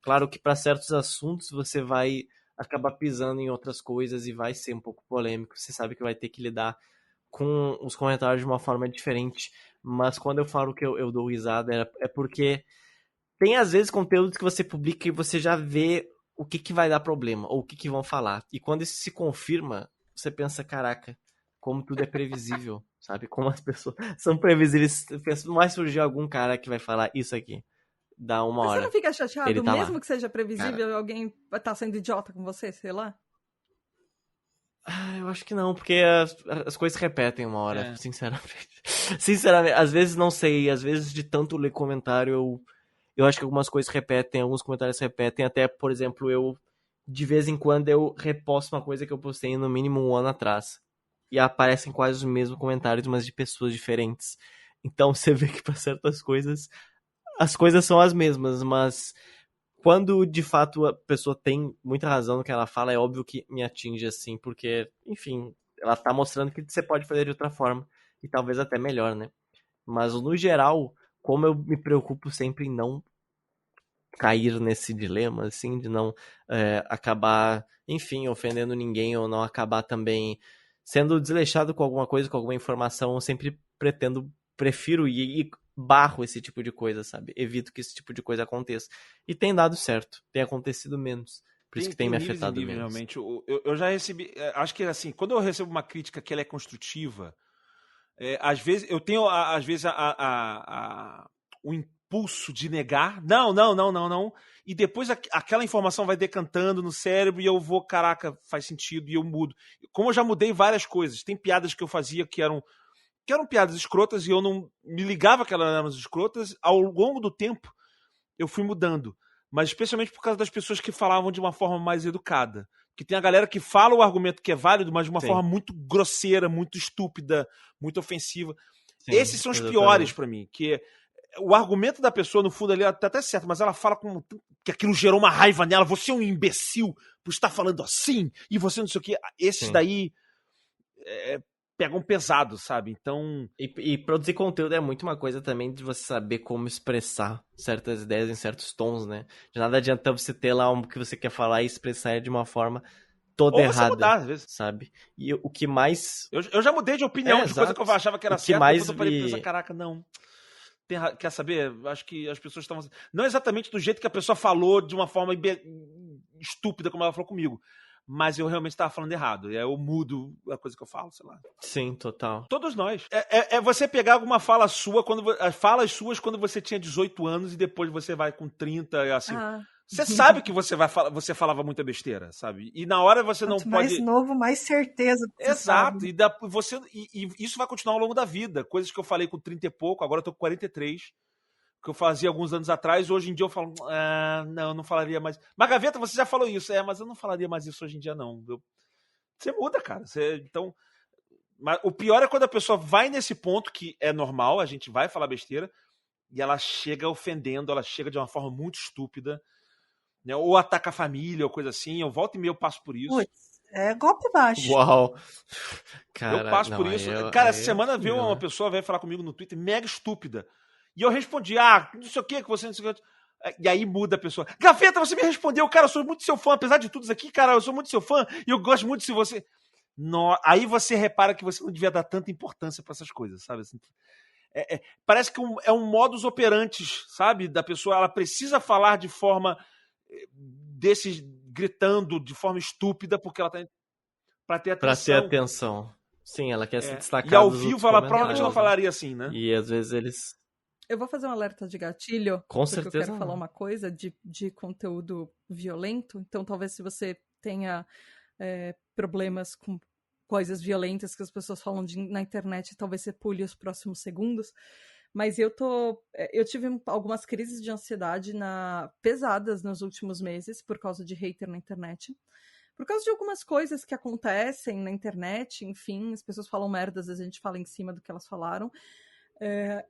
Claro que para certos assuntos você vai acabar pisando em outras coisas e vai ser um pouco polêmico, você sabe que vai ter que lidar com os comentários de uma forma diferente, mas quando eu falo que eu dou risada é porque tem às vezes conteúdos que você publica e você já vê o que vai dar problema, ou o que vão falar, e quando isso se confirma, você pensa, caraca, como tudo é previsível, sabe? Como as pessoas são previsíveis, não vai surgir algum cara que vai falar isso aqui, dá uma hora. Mas você não fica chateado, tá mesmo lá. que seja previsível, alguém tá sendo idiota com você, sei lá? Eu acho que não, porque as coisas repetem uma hora, sinceramente. Sinceramente, às vezes não sei, às vezes de tanto ler comentário, eu acho que algumas coisas repetem, alguns comentários repetem, até, por exemplo, de vez em quando eu reposto uma coisa que eu postei no mínimo 1 ano atrás. E aparecem quase os mesmos comentários, mas de pessoas diferentes. Então você vê que para certas coisas, as coisas são as mesmas, mas quando de fato a pessoa tem muita razão no que ela fala, é óbvio que me atinge assim, porque, enfim, ela tá mostrando que você pode fazer de outra forma e talvez até melhor, né? Mas no geral, como eu me preocupo sempre em não cair nesse dilema, assim, de não acabar, enfim, ofendendo ninguém ou não acabar também sendo desleixado com alguma coisa, com alguma informação, eu sempre prefiro e barro esse tipo de coisa, sabe? Evito que esse tipo de coisa aconteça. E tem dado certo, tem acontecido menos. Por isso que tem me afetado menos. Realmente. Eu já recebi, acho que assim, quando eu recebo uma crítica que ela é construtiva, às vezes eu tenho o impulso de negar, não, e depois aquela informação vai decantando no cérebro e eu vou, caraca, faz sentido, e eu mudo. Como eu já mudei várias coisas, tem piadas que eu fazia que eram piadas escrotas e eu não me ligava que elas eram escrotas, ao longo do tempo eu fui mudando, mas especialmente por causa das pessoas que falavam de uma forma mais educada. Que tem a galera que fala o argumento que é válido, mas de uma forma muito grosseira, muito estúpida, muito ofensiva. Sim, esses são os piores pra mim, que o argumento da pessoa, no fundo, ali, ela tá até certo, mas ela fala que aquilo gerou uma raiva nela, você é um imbecil por estar falando assim, e você não sei o quê. Esses daí pegam pesado, sabe? Então... E produzir conteúdo é muito uma coisa também de você saber como expressar certas ideias em certos tons, né? De nada adianta você ter lá o que você quer falar e expressar de uma forma toda errada, mudar, às vezes. Sabe? E o que mais... Eu já mudei de opinião de coisa que eu achava que era certo, depois eu parei pra pensar, caraca, não... Quer saber? Acho que as pessoas estão... Não exatamente do jeito que a pessoa falou, de uma forma estúpida como ela falou comigo. Mas eu realmente estava falando errado. E aí eu mudo a coisa que eu falo, sei lá. Sim, total. Todos nós. É você pegar alguma fala sua, falas suas quando você tinha 18 anos e depois você vai com 30, assim... Você sabe que você falava muita besteira, sabe? E na hora você Quanto não pode... mais novo, mais certeza. Exato. E isso vai continuar ao longo da vida. Coisas que eu falei com 30 e pouco, agora eu tô com 43, que eu fazia alguns anos atrás. Hoje em dia eu falo, não, eu não falaria mais. Mas Gaveta, você já falou isso. Mas eu não falaria mais isso hoje em dia, não. Você muda, cara. Então... Mas o pior é quando a pessoa vai nesse ponto, que é normal, a gente vai falar besteira, e ela chega ofendendo, ela chega de uma forma muito estúpida, né? Ou ataca a família, ou coisa assim. Eu volto e meio eu passo por isso. Putz, é golpe baixo. Uau! Cara, eu passo por isso. Cara, essa semana veio uma pessoa veio falar comigo no Twitter, mega estúpida. E eu respondi, não sei o que você não sei o que. E aí muda a pessoa. Gaveta, você me respondeu, cara, eu sou muito seu fã. Apesar de tudo isso aqui, cara, eu sou muito seu fã e eu gosto muito de você. Aí você repara que você não devia dar tanta importância pra essas coisas, sabe? Assim, parece que é um modus operandi, sabe? Da pessoa, ela precisa falar de forma... gritando de forma estúpida porque ela tá pra ter atenção. Pra ter atenção. Sim, ela quer se destacar. E ao vivo ela provavelmente não falaria assim, né? E às vezes eles... Eu vou fazer um alerta de gatilho. Com certeza. Porque eu quero falar uma coisa de conteúdo violento. Então talvez se você tenha problemas com coisas violentas que as pessoas falam na internet, talvez você pule os próximos segundos. Mas eu tive algumas crises de ansiedade pesadas nos últimos meses por causa de hater na internet. Por causa de algumas coisas que acontecem na internet, enfim, as pessoas falam merda, às vezes a gente fala em cima do que elas falaram.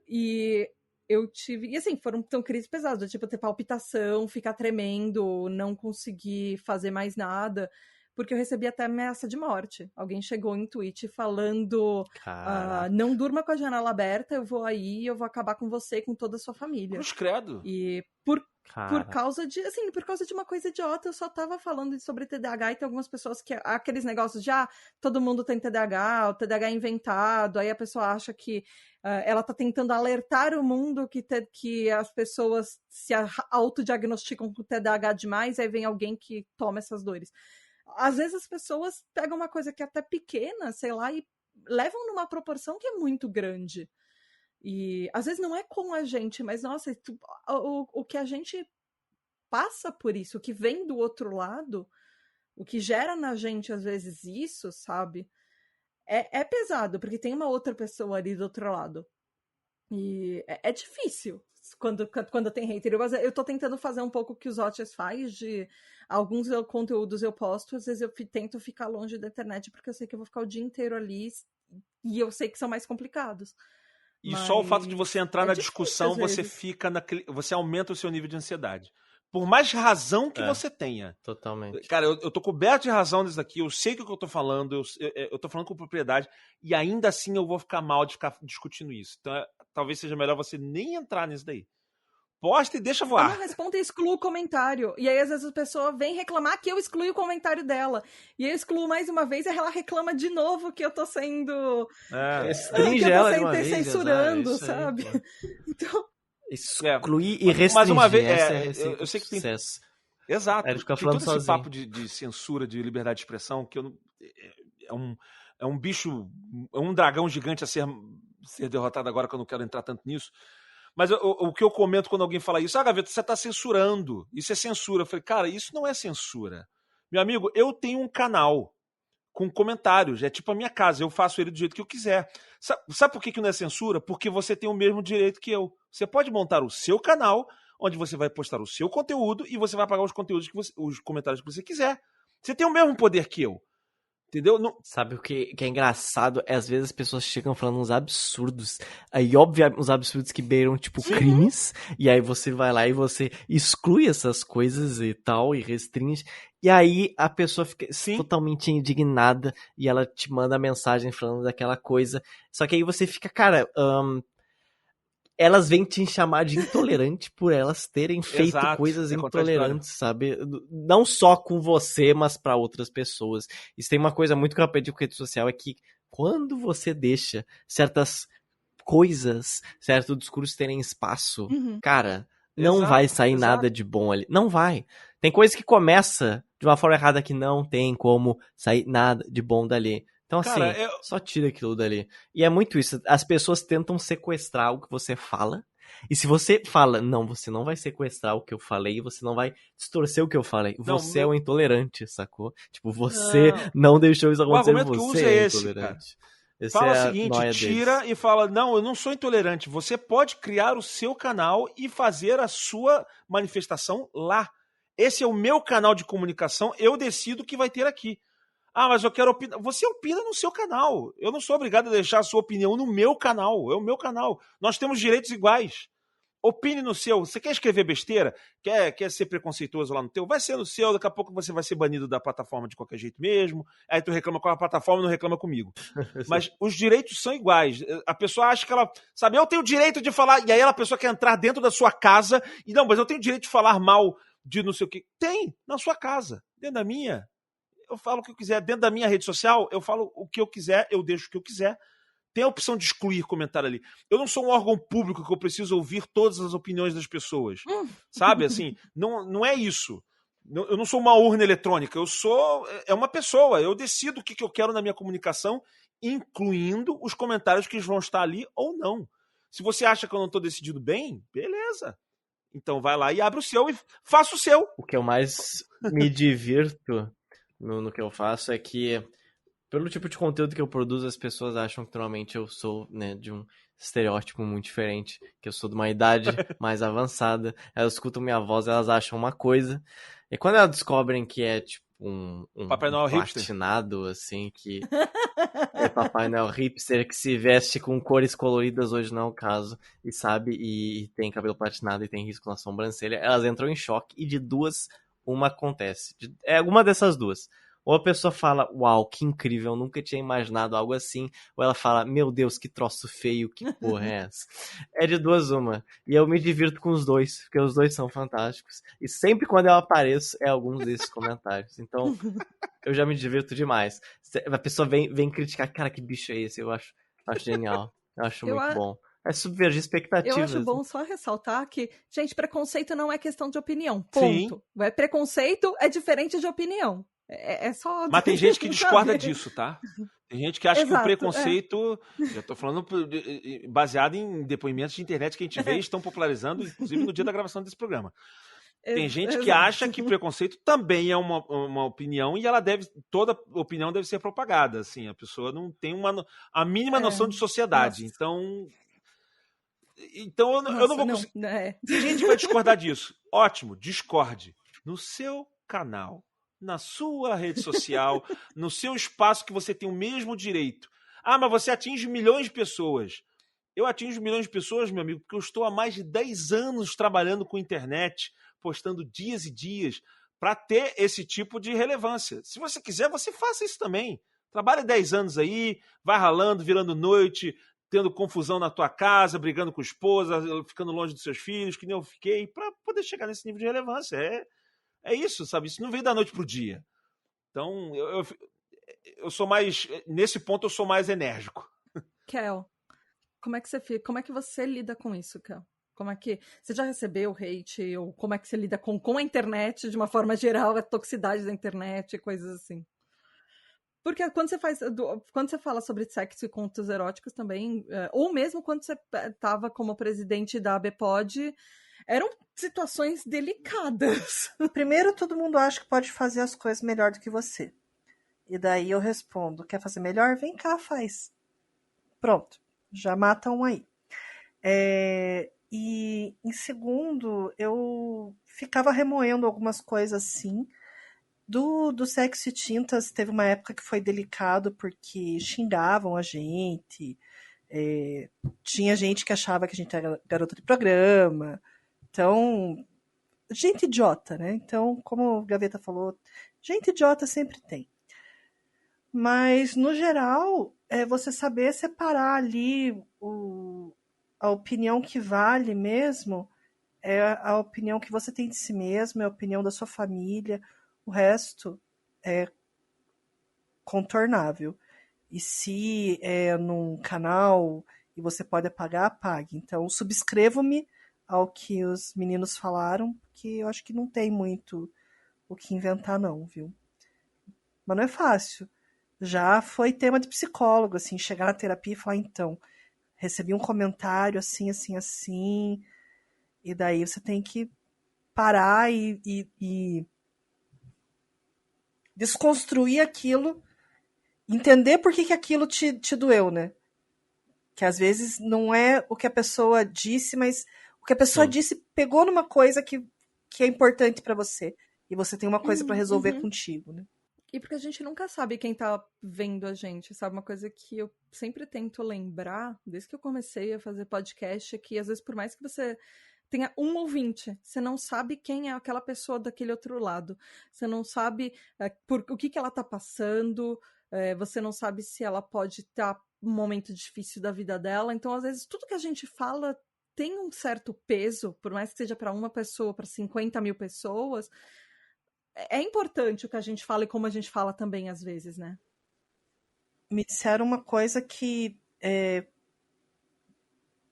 E eu tive... E assim, foram crises pesadas, tipo ter palpitação, ficar tremendo, não conseguir fazer mais nada... Porque eu recebi até ameaça de morte. Alguém chegou em tweet falando não durma com a janela aberta, eu vou acabar com você e com toda a sua família. Cruz credo. E por causa de uma coisa idiota, eu só tava falando sobre TDAH e tem algumas pessoas que aqueles negócios de todo mundo tem TDAH, o TDAH é inventado, aí a pessoa acha que ela tá tentando alertar o mundo que as pessoas se autodiagnosticam com TDAH demais, aí vem alguém que toma essas dores. Às vezes as pessoas pegam uma coisa que é até pequena, sei lá, e levam numa proporção que é muito grande. E às vezes não é com a gente, mas nossa, o que a gente passa por isso, o que vem do outro lado, o que gera na gente às vezes isso, sabe? É pesado, porque tem uma outra pessoa ali do outro lado. E é difícil quando tem hater. Eu tô tentando fazer um pouco o que os Otches faz, de alguns conteúdos eu posto, às vezes eu tento ficar longe da internet, porque eu sei que eu vou ficar o dia inteiro ali, e eu sei que são mais complicados. E só o fato de você entrar na discussão, você aumenta o seu nível de ansiedade. Por mais razão que você tenha. Totalmente. Cara, eu tô coberto de razão nisso daqui, eu sei o que eu tô falando, eu tô falando com propriedade, e ainda assim eu vou ficar mal de ficar discutindo isso. Então, talvez seja melhor você nem entrar nisso daí. Posta e deixa voar. Eu não respondo e excluo o comentário. E aí, às vezes, a pessoa vem reclamar que eu excluí o comentário dela. E eu excluo mais uma vez e ela reclama de novo que eu tô sendo... Restringe ela de uma vez. Censurando, sabe? Aí, então... Excluir e restringir. Mais uma vez, eu sei que tem... sucesso. Exato. Ele fica tem falando todo sozinho. esse papo de censura, de liberdade de expressão, que eu não... É um bicho, é um dragão gigante a ser derrotado agora, que eu não quero entrar tanto nisso. Mas o que eu comento quando alguém fala isso, Gaveta, você está censurando. Isso é censura. Eu falei, cara, isso não é censura. Meu amigo, eu tenho um canal com comentários. É tipo a minha casa. Eu faço ele do jeito que eu quiser. Sabe por que não é censura? Porque você tem o mesmo direito que eu. Você pode montar o seu canal, onde você vai postar o seu conteúdo e você vai pagar os conteúdos os comentários que você quiser. Você tem o mesmo poder que eu. Entendeu? Não... Sabe o que é engraçado? É às vezes as pessoas chegam falando uns absurdos. Aí, obviamente, uns absurdos que beiram, tipo, crimes. E aí você vai lá e você exclui essas coisas e tal, e restringe. E aí a pessoa fica totalmente indignada e ela te manda mensagem falando daquela coisa. Só que aí você fica, cara... elas vêm te chamar de intolerante por elas terem feito coisas intolerantes, sabe? Não só com você, mas para outras pessoas. Isso tem uma coisa muito que eu aprendi com rede social, é que quando você deixa certas coisas, certo discurso terem espaço, cara, não vai sair nada de bom ali. Não vai. Tem coisa que começa de uma forma errada que não tem como sair nada de bom dali. Então, assim, cara, só tira aquilo dali. E é muito isso. As pessoas tentam sequestrar o que você fala. E se você fala, não, você não vai sequestrar o que eu falei, você não vai distorcer o que eu falei. Você é um intolerante, sacou? Tipo, você não deixou isso acontecer. O argumento que usa é esse, cara. Fala o seguinte, tira e fala, não, eu não sou intolerante. Você pode criar o seu canal e fazer a sua manifestação lá. Esse é o meu canal de comunicação, eu decido o que vai ter aqui. Ah, mas eu quero opinar. Você opina no seu canal. Eu não sou obrigado a deixar a sua opinião no meu canal. É o meu canal. Nós temos direitos iguais. Opine no seu. Você quer escrever besteira? Quer ser preconceituoso lá no teu? Vai ser no seu. Daqui a pouco você vai ser banido da plataforma de qualquer jeito mesmo. Aí tu reclama com a plataforma e não reclama comigo. Mas os direitos são iguais. A pessoa acha que ela... Sabe, eu tenho o direito de falar... E aí a pessoa quer entrar dentro da sua casa e não, mas eu tenho o direito de falar mal de não sei o quê. Tem, na sua casa. Dentro da minha... Eu falo o que eu quiser. Dentro da minha rede social, eu falo o que eu quiser, eu deixo o que eu quiser. Tem a opção de excluir comentário ali. Eu não sou um órgão público que eu preciso ouvir todas as opiniões das pessoas. Sabe? Assim, não é isso. Eu não sou uma urna eletrônica. Eu sou uma pessoa. Eu decido o que eu quero na minha comunicação, incluindo os comentários que vão estar ali ou não. Se você acha que eu não estou decidindo bem, beleza. Então vai lá e abre o seu e faça o seu. O que eu mais me divirto no que eu faço é que, pelo tipo de conteúdo que eu produzo, as pessoas acham que normalmente eu sou, né, de um estereótipo muito diferente, que eu sou de uma idade mais avançada. Elas escutam minha voz, elas acham uma coisa, e quando elas descobrem que é tipo um Papai Noel platinado, assim, que é Papai Noel hipster que se veste com cores coloridas, hoje não é o caso, e sabe, e tem cabelo platinado e tem risco na sobrancelha, elas entram em choque, e de duas uma acontece. É alguma dessas duas. Ou a pessoa fala, uau, que incrível, eu nunca tinha imaginado algo assim. Ou ela fala, meu Deus, que troço feio, que porra é essa? É de duas uma. E eu me divirto com os dois, porque os dois são fantásticos. E sempre quando eu apareço, é alguns desses comentários. Então, eu já me divirto demais. A pessoa vem criticar, cara, que bicho é esse? Eu acho genial. Eu acho muito bom. É subvergir expectativas. Eu acho bom só ressaltar que, gente, preconceito não é questão de opinião. Ponto. Sim. Preconceito é diferente de opinião. É só... Mas tem gente que discorda disso, tá? Tem gente que acha que o preconceito... Eu tô falando baseado em depoimentos de internet que a gente vê e estão popularizando, inclusive no dia da gravação desse programa. Tem gente que acha que preconceito também é uma opinião e toda opinião deve ser propagada. Assim, a pessoa não tem a mínima noção de sociedade. Nossa. Então eu não vou conseguir. Tem gente que vai discordar disso. Ótimo, discorde. No seu canal, na sua rede social, no seu espaço que você tem o mesmo direito. Ah, mas você atinge milhões de pessoas. Eu atinjo milhões de pessoas, meu amigo, porque eu estou há mais de 10 anos trabalhando com internet, postando dias e dias, para ter esse tipo de relevância. Se você quiser, você faça isso também. Trabalhe 10 anos aí, vai ralando, virando noite, tendo confusão na tua casa, brigando com a esposa, ficando longe dos seus filhos, que nem eu fiquei, para poder chegar nesse nível de relevância. É isso, sabe? Isso não vem da noite pro dia. Então, eu sou mais... Nesse ponto, eu sou mais enérgico. Kel, como é que você fica? Como é que você lida com isso, Kel? Como é que... Você já recebeu hate? Ou como é que você lida com a internet, de uma forma geral, a toxicidade da internet, coisas assim? Porque quando você fala sobre sexo e contos eróticos também, ou mesmo quando você estava como presidente da ABPOD, eram situações delicadas. Primeiro, todo mundo acha que pode fazer as coisas melhor do que você. E daí eu respondo, quer fazer melhor? Vem cá, faz. Pronto, já mata um aí. E em segundo, eu ficava remoendo algumas coisas assim. Do Sexo e Tintas, teve uma época que foi delicado porque xingavam a gente, tinha gente que achava que a gente era garota de programa, então, gente idiota, né? Então, como o Gaveta falou, gente idiota sempre tem. Mas, no geral, você saber separar ali a opinião que vale mesmo, é a opinião que você tem de si mesmo, é a opinião da sua família. O resto é contornável. E se é num canal e você pode apagar, apague. Então, subscrevo-me ao que os meninos falaram, porque eu acho que não tem muito o que inventar não, viu? Mas não é fácil. Já foi tema de psicólogo, assim, chegar na terapia e falar, então, recebi um comentário assim, assim, assim, e daí você tem que parar e desconstruir aquilo, entender por que aquilo te doeu, né? Que às vezes não é o que a pessoa disse, mas o que a pessoa disse pegou numa coisa que é importante pra você. E você tem uma coisa pra resolver contigo, né? E porque a gente nunca sabe quem tá vendo a gente, sabe? Uma coisa que eu sempre tento lembrar, desde que eu comecei a fazer podcast, é que às vezes por mais que você tenha um ouvinte, você não sabe quem é aquela pessoa daquele outro lado. Você não sabe o que ela tá passando, você não sabe se ela pode estar num momento difícil da vida dela. Então, às vezes, tudo que a gente fala tem um certo peso, por mais que seja para uma pessoa, para 50 mil pessoas. É importante o que a gente fala e como a gente fala também, às vezes, né? Me disseram uma coisa que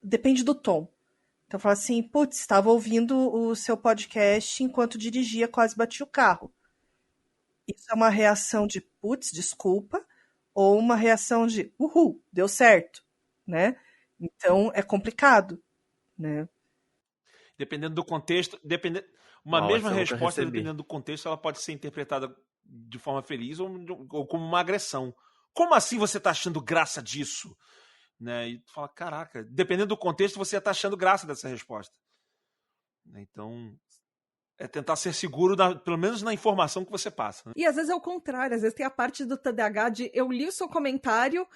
depende do tom. Então, eu falo assim, putz, estava ouvindo o seu podcast enquanto dirigia, quase bati o carro. Isso é uma reação de, putz, desculpa, ou uma reação de, uhul, deu certo, né? Então, é complicado, né? Dependendo do contexto, uma mesma resposta, dependendo do contexto, ela pode ser interpretada de forma feliz ou como uma agressão. Como assim você está achando graça disso? Né? E tu fala, caraca, dependendo do contexto, você está achando graça dessa resposta. Então, é tentar ser seguro, pelo menos na informação que você passa. Né? E às vezes é o contrário, às vezes tem a parte do TDAH de eu li o seu comentário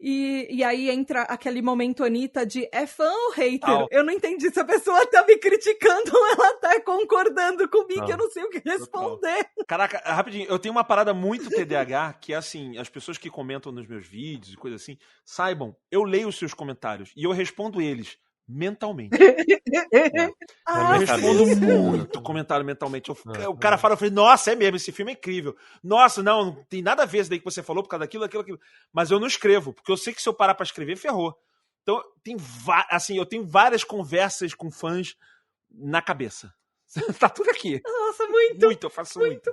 e aí entra aquele momento Anitta de é fã ou hater? Eu não entendi se a pessoa tá me criticando ou ela tá concordando comigo, eu não sei o que responder. Caraca, rapidinho, eu tenho uma parada muito TDAH que é assim, as pessoas que comentam nos meus vídeos e coisa assim, saibam, eu leio os seus comentários e eu respondo eles mentalmente. Eu respondo muito comentário mentalmente. O cara fala, eu falei, nossa, é mesmo, esse filme é incrível. Nossa, não tem nada a ver isso daí que você falou por causa daquilo, aquilo. Mas eu não escrevo, porque eu sei que se eu parar pra escrever, ferrou. Então, eu tenho várias conversas com fãs na cabeça. Tá tudo aqui. Nossa, muito. Muito, eu faço muito.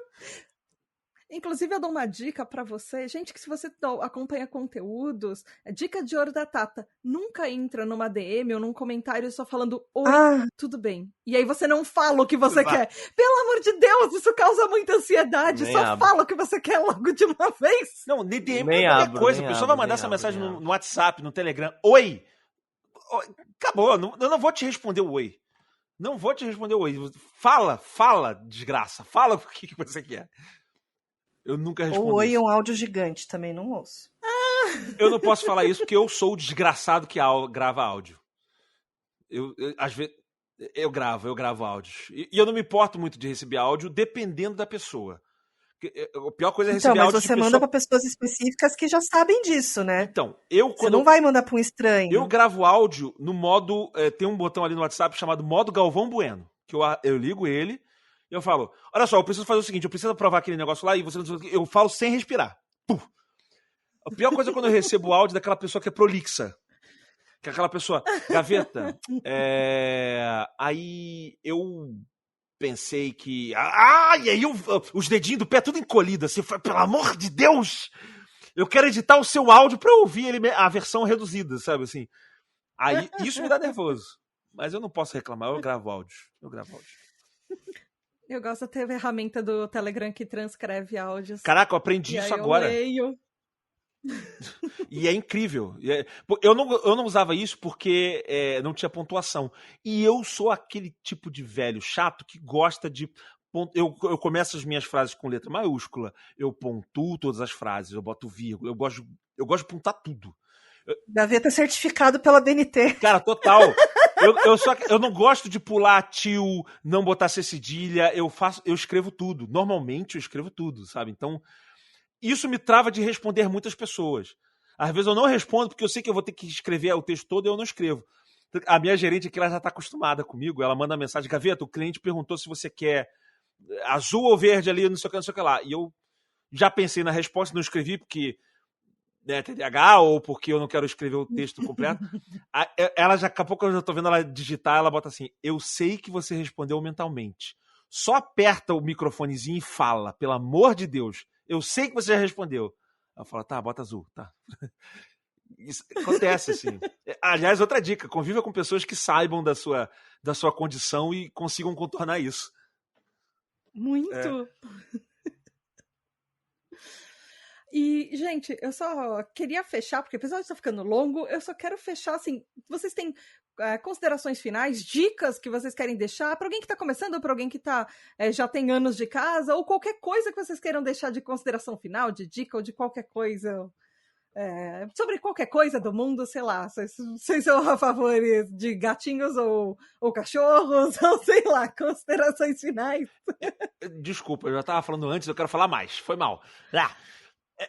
Inclusive, eu dou uma dica pra você. Gente, que se você acompanha conteúdos, dica de ouro da Tata, nunca entra numa DM ou num comentário só falando, oi, tudo bem. E aí você não fala o que você quer. Pelo amor de Deus, isso causa muita ansiedade. Fala o que você quer logo de uma vez. Não, DM é qualquer coisa. A pessoa vai mandar essa mensagem no WhatsApp, no Telegram. Oi! Acabou, eu não vou te responder o oi. Não vou te responder o oi. Fala, desgraça. Fala o que você quer. Eu nunca respondo. Ou oi, um áudio gigante, também não ouço. Eu não posso falar isso porque eu sou o desgraçado que grava áudio. Às vezes, eu gravo áudios. E eu não me importo muito de receber áudio, dependendo da pessoa. A pior coisa é receber áudio mas você manda para pessoas específicas que já sabem disso, né? Então, você não vai mandar para um estranho. Eu gravo áudio no modo... tem um botão ali no WhatsApp chamado modo Galvão Bueno, que eu ligo ele e eu falo, olha só, eu preciso fazer o seguinte, eu preciso aprovar aquele negócio lá e você... Eu falo sem respirar. Puf. A pior coisa é quando eu recebo o áudio daquela pessoa que é prolixa. Que é aquela pessoa, Gaveta, aí eu pensei que... e aí os dedinhos do pé tudo encolhido, assim, pelo amor de Deus, eu quero editar o seu áudio pra eu ouvir a versão reduzida, sabe, assim. Aí isso me dá nervoso, mas eu não posso reclamar, eu gravo áudio. Eu gosto de ter a ferramenta do Telegram que transcreve áudios. Caraca, eu aprendi isso agora. Eu leio. E é incrível. Eu não usava isso porque não tinha pontuação. E eu sou aquele tipo de velho chato que gosta de... Eu começo as minhas frases com letra maiúscula, eu pontuo todas as frases, eu boto vírgula, eu gosto de pontuar tudo. Gaveta certificado pela BNT. Cara, total. Eu não gosto de pular tio, não botar C cedilha, eu escrevo tudo. Normalmente eu escrevo tudo, sabe? Então... Isso me trava de responder muitas pessoas. Às vezes eu não respondo porque eu sei que eu vou ter que escrever o texto todo e eu não escrevo. A minha gerente aqui, ela já está acostumada comigo. Ela manda mensagem, Gaveta, o cliente perguntou se você quer azul ou verde ali, não sei o que lá. E eu já pensei na resposta, não escrevi porque TDAH ou porque eu não quero escrever o texto completo. Ela já, daqui a pouco eu já estou vendo ela digitar, ela bota assim, eu sei que você respondeu mentalmente. Só aperta o microfonezinho e fala, pelo amor de Deus. Eu sei que você já respondeu. Ela fala, tá, bota azul, tá. Isso acontece, assim. Aliás, outra dica, conviva com pessoas que saibam da sua condição e consigam contornar isso. Muito! E, gente, eu só queria fechar, porque o episódio está ficando longo, eu só quero fechar, assim, vocês têm considerações finais, dicas que vocês querem deixar para alguém que está começando, ou para alguém que já tem anos de casa, ou qualquer coisa que vocês queiram deixar de consideração final, de dica ou de qualquer coisa, sobre qualquer coisa do mundo, sei lá, vocês são a favor de gatinhos ou cachorros, ou sei lá, considerações finais. Desculpa, eu já estava falando antes, eu quero falar mais, foi mal.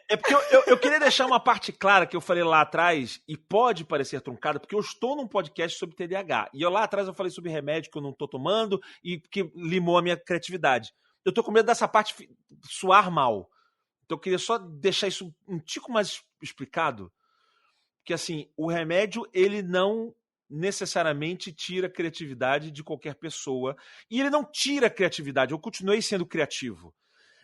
É porque eu queria deixar uma parte clara que eu falei lá atrás, e pode parecer truncada, porque eu estou num podcast sobre TDAH. E lá atrás eu falei sobre remédio que eu não estou tomando e que limou a minha criatividade. Eu estou com medo dessa parte soar mal. Então eu queria só deixar isso um tico mais explicado. Que assim, o remédio, ele não necessariamente tira a criatividade de qualquer pessoa. E ele não tira a criatividade. Eu continuei sendo criativo.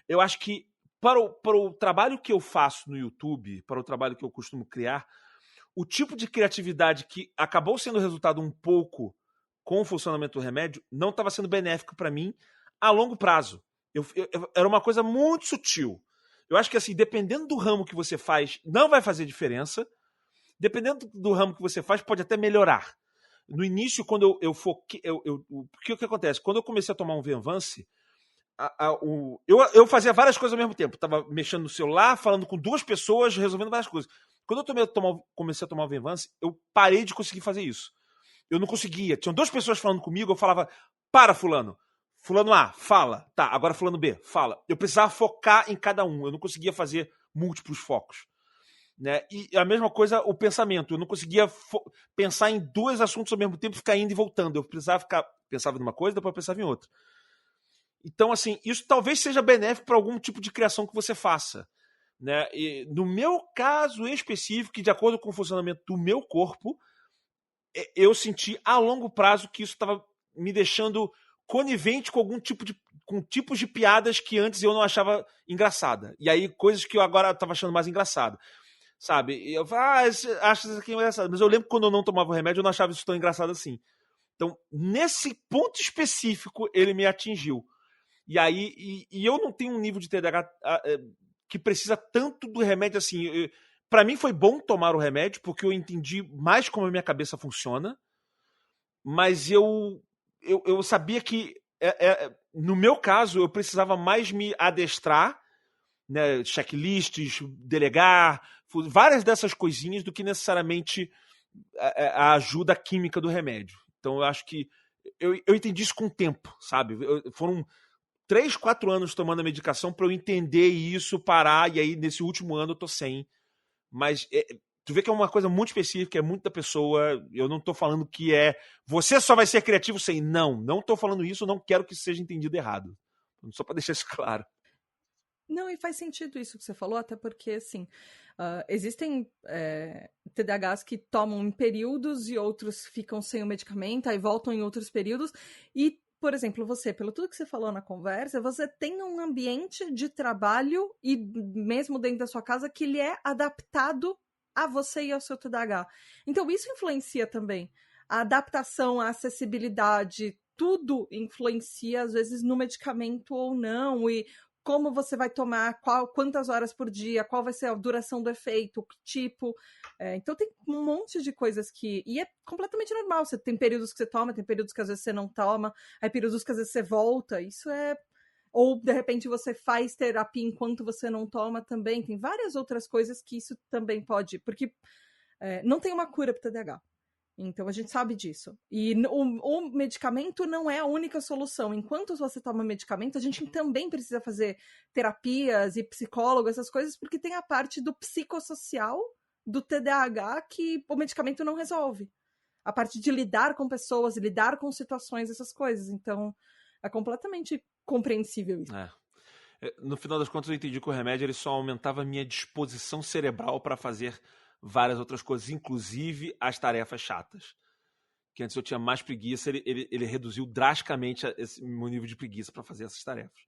Eu acho que para o trabalho que eu faço no YouTube, para o trabalho que eu costumo criar, o tipo de criatividade que acabou sendo resultado um pouco com o funcionamento do remédio não estava sendo benéfico para mim a longo prazo. Era uma coisa muito sutil. Eu acho que, assim, dependendo do ramo que você faz, não vai fazer diferença. Dependendo do ramo que você faz, pode até melhorar. No início, quando eu foquei... Porque o que acontece? Quando eu comecei a tomar um Venvance, eu fazia várias coisas ao mesmo tempo. Estava mexendo no celular, falando com duas pessoas, resolvendo várias coisas. Quando eu comecei a tomar o Venvance, eu parei de conseguir fazer isso. Eu não conseguia. Tinham duas pessoas falando comigo, eu falava, para, fulano. Fulano A, fala. Tá, agora fulano B, fala. Eu precisava focar em cada um. Eu não conseguia fazer múltiplos focos. Né? E a mesma coisa o pensamento. Eu não conseguia pensar em dois assuntos ao mesmo tempo e ficar indo e voltando. Eu pensava numa coisa, depois eu pensava em outra. Então, assim, isso talvez seja benéfico para algum tipo de criação que você faça. Né? E no meu caso em específico, de acordo com o funcionamento do meu corpo, eu senti a longo prazo que isso estava me deixando conivente com com tipos de piadas que antes eu não achava engraçada. E aí, coisas que eu agora estava achando mais engraçado. Sabe? E eu falo, acho isso aqui engraçado. Mas eu lembro que quando eu não tomava o remédio, eu não achava isso tão engraçado assim. Então, nesse ponto específico, ele me atingiu. E aí, eu não tenho um nível de TDAH que precisa tanto do remédio assim. Para mim foi bom tomar o remédio, porque eu entendi mais como a minha cabeça funciona, mas eu sabia que, no meu caso, eu precisava mais me adestrar, né, checklists, delegar, várias dessas coisinhas do que necessariamente a ajuda química do remédio. Então eu acho que eu entendi isso com o tempo, sabe? Foram 3, 4 anos tomando a medicação para eu entender isso, parar, e aí nesse último ano eu tô sem. Mas tu vê que é uma coisa muito específica, é muito da pessoa. Eu não tô falando que você só vai ser criativo sem. Não tô falando isso, não quero que isso seja entendido errado. Só para deixar isso claro. Não, e faz sentido isso que você falou, até porque, assim, existem TDAHs que tomam em períodos e outros ficam sem o medicamento, aí voltam em outros períodos. E, por exemplo, você, pelo tudo que você falou na conversa, você tem um ambiente de trabalho e mesmo dentro da sua casa que ele é adaptado a você e ao seu TDAH. Então, isso influencia também. A adaptação, a acessibilidade, tudo influencia, às vezes, no medicamento ou não, e como você vai tomar, quantas horas por dia, qual vai ser a duração do efeito, que tipo. Então tem um monte de coisas que... E é completamente normal. Você tem períodos que você toma, tem períodos que às vezes você não toma, aí períodos que às vezes você volta. Isso é... Ou, de repente, você faz terapia enquanto você não toma também. Tem várias outras coisas que isso também pode... Porque não tem uma cura para o TDAH. Então, a gente sabe disso. E o medicamento não é a única solução. Enquanto você toma medicamento, a gente também precisa fazer terapias e psicólogo, essas coisas, porque tem a parte do psicossocial do TDAH que o medicamento não resolve. A parte de lidar com pessoas, lidar com situações, essas coisas. Então, é completamente compreensível isso. No final das contas, eu entendi que o remédio ele só aumentava a minha disposição cerebral para fazer várias outras coisas, inclusive as tarefas chatas. Que antes eu tinha mais preguiça, ele reduziu drasticamente esse meu nível de preguiça para fazer essas tarefas.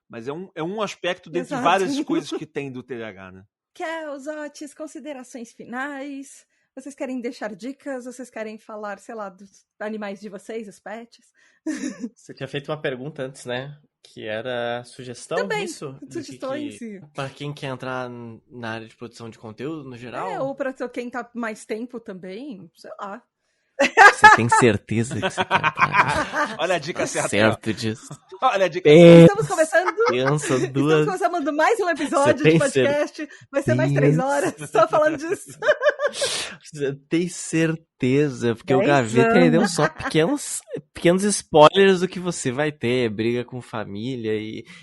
Mas é um aspecto dentre várias coisas que tem do TDAH, né? Kelzotes, considerações finais. Vocês querem deixar dicas? Vocês querem falar, sei lá, dos animais de vocês, os pets? Você tinha feito uma pergunta antes, né? Que era sugestão também, disso? Sugestões. Para quem quer entrar na área de produção de conteúdo, no geral? Ou para quem tá mais tempo também, sei lá. Você tem certeza que você quer entrar? Olha a dica certa. Certo disso. Olha a dica certa. Estamos começando. Estamos começando mais um episódio de podcast. Vai ser mais 3 horas só falando disso. Você tem certeza? Porque o Gaveta ele deu só pequenos spoilers do que você vai ter. Briga com família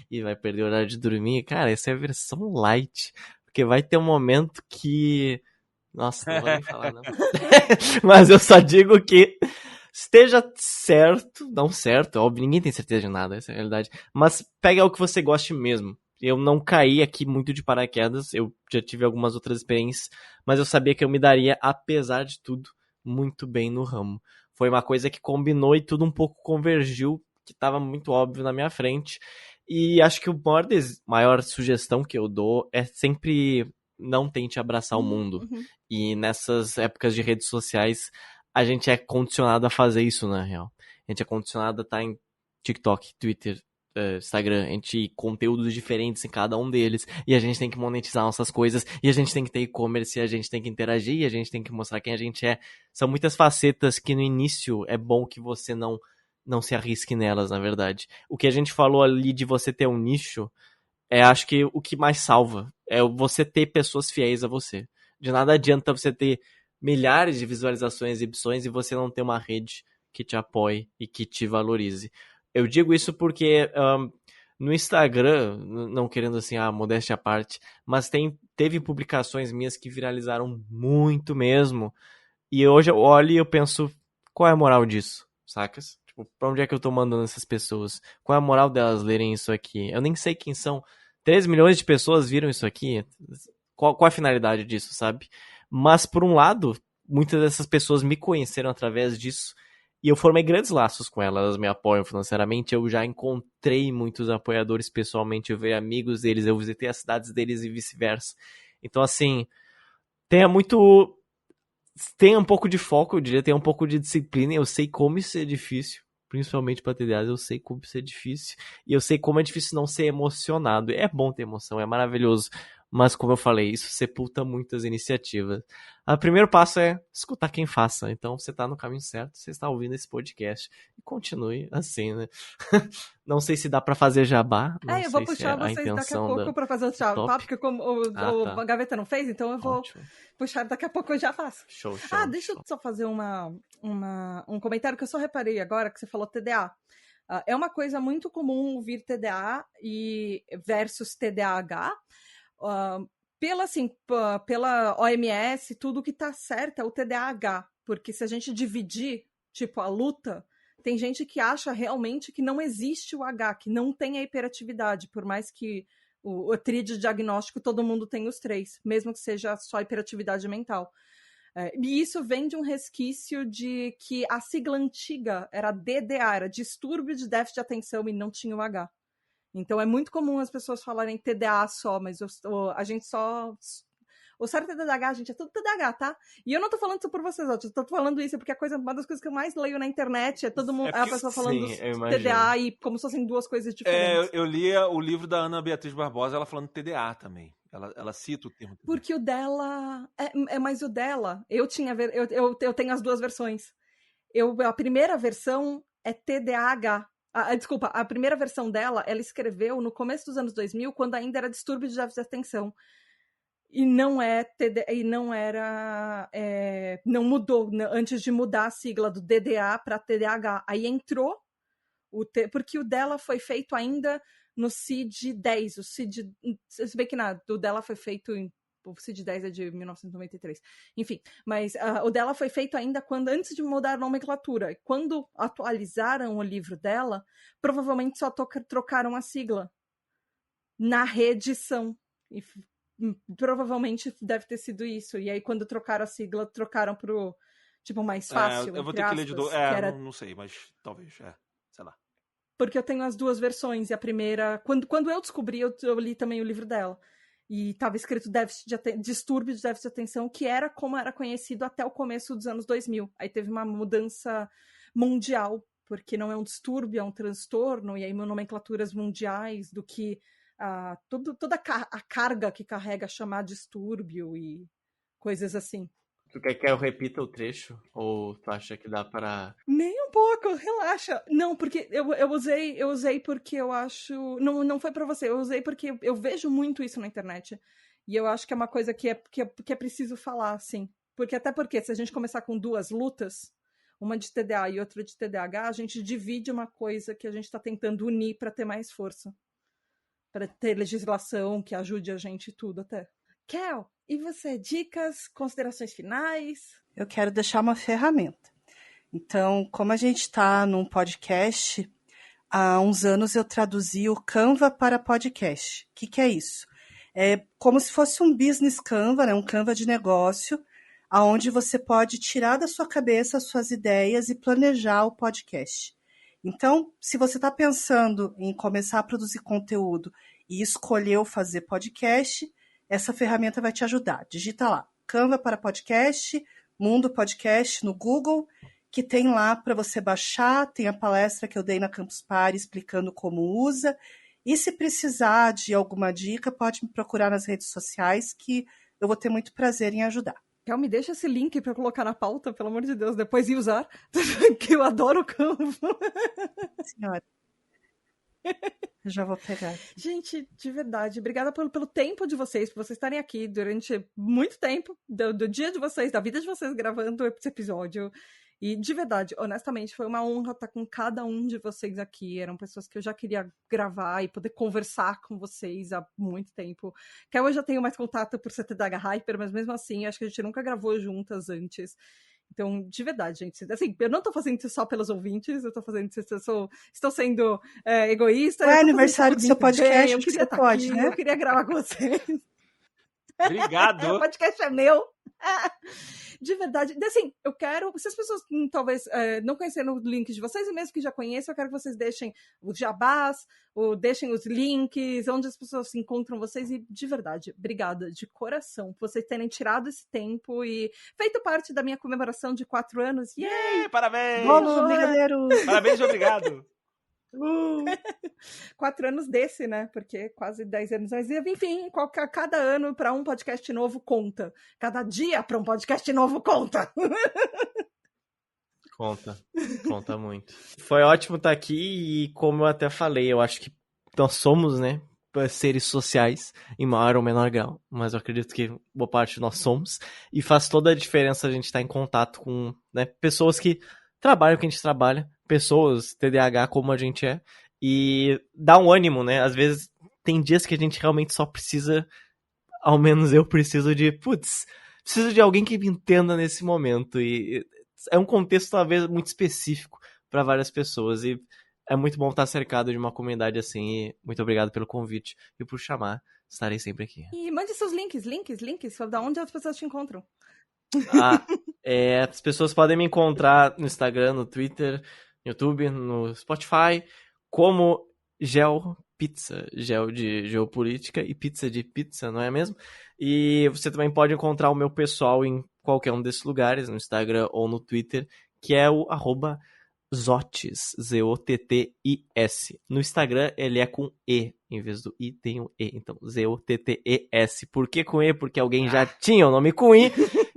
e vai perder o horário de dormir. Cara, essa é a versão light. Porque vai ter um momento que... Nossa, não vou nem falar, não. Mas eu só digo que esteja certo, não certo, óbvio, ninguém tem certeza de nada, essa é a realidade. Mas pegue algo que você goste mesmo. Eu não caí aqui muito de paraquedas, eu já tive algumas outras experiências, mas eu sabia que eu me daria, apesar de tudo, muito bem no ramo. Foi uma coisa que combinou e tudo um pouco convergiu, que estava muito óbvio na minha frente. E acho que a maior sugestão que eu dou é sempre... não tente abraçar o mundo. E nessas épocas de redes sociais, a gente é condicionado a fazer isso, na real. A gente é condicionado a estar em TikTok, Twitter, Instagram, a gente conteúdos diferentes em cada um deles, e a gente tem que monetizar nossas coisas, e a gente tem que ter e-commerce, e a gente tem que interagir, e a gente tem que mostrar quem a gente é. São muitas facetas que no início é bom que você não se arrisque nelas, na verdade. O que a gente falou ali de você ter um nicho, acho que o que mais salva é você ter pessoas fiéis a você. De nada adianta você ter milhares de visualizações e exibições e você não ter uma rede que te apoie e que te valorize. Eu digo isso porque no Instagram, não querendo assim, modéstia à parte, mas teve publicações minhas que viralizaram muito mesmo. E hoje eu olho e eu penso, qual é a moral disso, sacas? Tipo, pra onde é que eu tô mandando essas pessoas? Qual é a moral delas lerem isso aqui? Eu nem sei quem são. 13 milhões de pessoas viram isso aqui? Qual a finalidade disso, sabe? Mas, por um lado, muitas dessas pessoas me conheceram através disso e eu formei grandes laços com elas, elas me apoiam financeiramente, eu já encontrei muitos apoiadores pessoalmente, eu vi amigos deles, eu visitei as cidades deles e vice-versa. Então, assim, tenha um pouco de foco, eu diria, tenha um pouco de disciplina, eu sei como isso é difícil, principalmente para TDAs, eu sei como isso é difícil, e eu sei como é difícil não ser emocionado. É bom ter emoção, é maravilhoso, mas como eu falei, isso sepulta muitas iniciativas. O primeiro passo é escutar quem faça. Então você tá no caminho certo, você está ouvindo esse podcast e continue assim, né? Não sei se dá pra fazer jabá. Não eu vou sei puxar se é vocês daqui a pouco pra fazer o jabá, porque como tá. a Gaveta não fez, então eu vou Ótimo. puxar daqui a pouco, eu já faço. Show. Deixa eu só fazer um comentário que eu só reparei agora, que você falou TDA. É uma coisa muito comum ouvir TDA versus TDAH. Pela OMS, tudo que tá certo é o TDAH, porque se a gente dividir, tipo, a luta, tem gente que acha realmente que não existe o H, que não tem a hiperatividade, por mais que o tríade diagnóstico todo mundo tem os 3, mesmo que seja só hiperatividade mental. E isso vem de um resquício de que a sigla antiga era DDA, era distúrbio de déficit de atenção, e não tinha o H. Então é muito comum as pessoas falarem TDA só, mas a gente só... O certo é TDAH, gente, é tudo TDAH, tá? E eu não tô falando isso por vocês, eu tô falando isso porque uma das coisas que eu mais leio na internet é todo mundo, a pessoa falando TDA e como se fossem duas coisas diferentes. Eu li o livro da Ana Beatriz Barbosa, ela falando TDA também. Ela cita o termo TDA. Porque o dela... Mas o dela, eu tenho as duas versões. A primeira versão é TDAH. Desculpa, a primeira versão dela, ela escreveu no começo dos anos 2000, quando ainda era distúrbio de déficit de atenção. E não não mudou, antes de mudar a sigla do DDA para TDAH. Aí entrou, porque o dela foi feito ainda no CID-10. Se bem que o dela foi feito o CID-10 é de 1993. Enfim, mas o dela foi feito ainda antes de mudar a nomenclatura. Quando atualizaram o livro dela, provavelmente só trocaram a sigla na reedição. E provavelmente deve ter sido isso. E aí, quando trocaram a sigla, trocaram pro mais fácil. Eu vou ter que ler de novo. Não sei, mas talvez, sei lá. Porque eu tenho as duas versões, e a primeira... Quando eu descobri, eu li também o livro dela. E estava escrito distúrbio de déficit de atenção, que era como era conhecido até o começo dos anos 2000. Aí teve uma mudança mundial, porque não é um distúrbio, é um transtorno, e aí nomenclaturas mundiais do que toda a carga que carrega chamar distúrbio e coisas assim. Tu quer que eu repita o trecho? Ou tu acha que dá para... Nem um pouco, relaxa. Não, porque eu usei porque eu acho... Não foi pra você, eu usei porque eu vejo muito isso na internet. E eu acho que é uma coisa que é preciso falar, assim. Até porque se a gente começar com duas lutas, uma de TDA e outra de TDAH, a gente divide uma coisa que a gente tá tentando unir para ter mais força. Para ter legislação que ajude a gente tudo até. Kel, e você? Dicas, considerações finais? Eu quero deixar uma ferramenta. Então, como a gente está num podcast, há uns anos eu traduzi o Canva para podcast. O que é isso? É como se fosse um business Canva, né? Um Canva de negócio, onde você pode tirar da sua cabeça as suas ideias e planejar o podcast. Então, se você está pensando em começar a produzir conteúdo e escolheu fazer podcast, essa ferramenta vai te ajudar. Digita lá, Canva para podcast, Mundo Podcast no Google, que tem lá para você baixar, tem a palestra que eu dei na Campus Party explicando como usa, e se precisar de alguma dica, pode me procurar nas redes sociais, que eu vou ter muito prazer em ajudar. Kel, me deixa esse link para colocar na pauta, pelo amor de Deus, depois ir usar, que eu adoro o Canva. Senhora. Eu já vou pegar. Gente, de verdade, obrigada pelo tempo de vocês, por vocês estarem aqui durante muito tempo, do dia de vocês, da vida de vocês, gravando esse episódio. E, de verdade, honestamente, foi uma honra estar com cada um de vocês aqui. Eram pessoas que eu já queria gravar e poder conversar com vocês há muito tempo. Que eu já tenho mais contato por ser TDAH Hyper, mas mesmo assim, acho que a gente nunca gravou juntas antes. Então, de verdade, gente, assim, eu não tô fazendo isso só pelos ouvintes, eu tô fazendo isso, estou sendo egoísta. É aniversário do seu podcast, eu queria estar aqui, né? Eu queria gravar com vocês. Obrigado. O podcast é meu. De verdade, assim, eu quero, se as pessoas talvez não conheceram os links de vocês, e mesmo que já conheçam, eu quero que vocês deixem os jabás, ou deixem os links, onde as pessoas encontram vocês, e de verdade, obrigada, de coração, por vocês terem tirado esse tempo e feito parte da minha comemoração de 4 anos. Yay! Parabéns! Bolo, brigadeiro! Parabéns e obrigado! 4 anos desse, né? Porque quase 10 anos. Mas, enfim, cada ano para um podcast novo conta. Cada dia para um podcast novo conta. Conta muito. Foi ótimo estar aqui e, como eu até falei, eu acho que nós somos, né, seres sociais em maior ou menor grau, mas eu acredito que boa parte nós somos, e faz toda a diferença a gente estar em contato com, né, pessoas que trabalham o que a gente trabalha, pessoas TDAH como a gente é, e dá um ânimo, né? Às vezes tem dias que a gente realmente só precisa, ao menos eu preciso preciso de alguém que me entenda nesse momento, e é um contexto talvez muito específico para várias pessoas, e é muito bom estar cercado de uma comunidade assim, e muito obrigado pelo convite e por chamar, estarei sempre aqui. E mande seus links, da onde as pessoas te encontram. As pessoas podem me encontrar no Instagram, no Twitter, no YouTube, no Spotify, como GeoPizza, Geo de geopolítica e pizza de pizza, não é mesmo? E você também pode encontrar o meu pessoal em qualquer um desses lugares, no Instagram ou no Twitter, que é o @Zottis, Zottis. No Instagram ele é com E, em vez do I tem um E, então Zottes. Por que com E? Porque alguém já tinha o nome com I,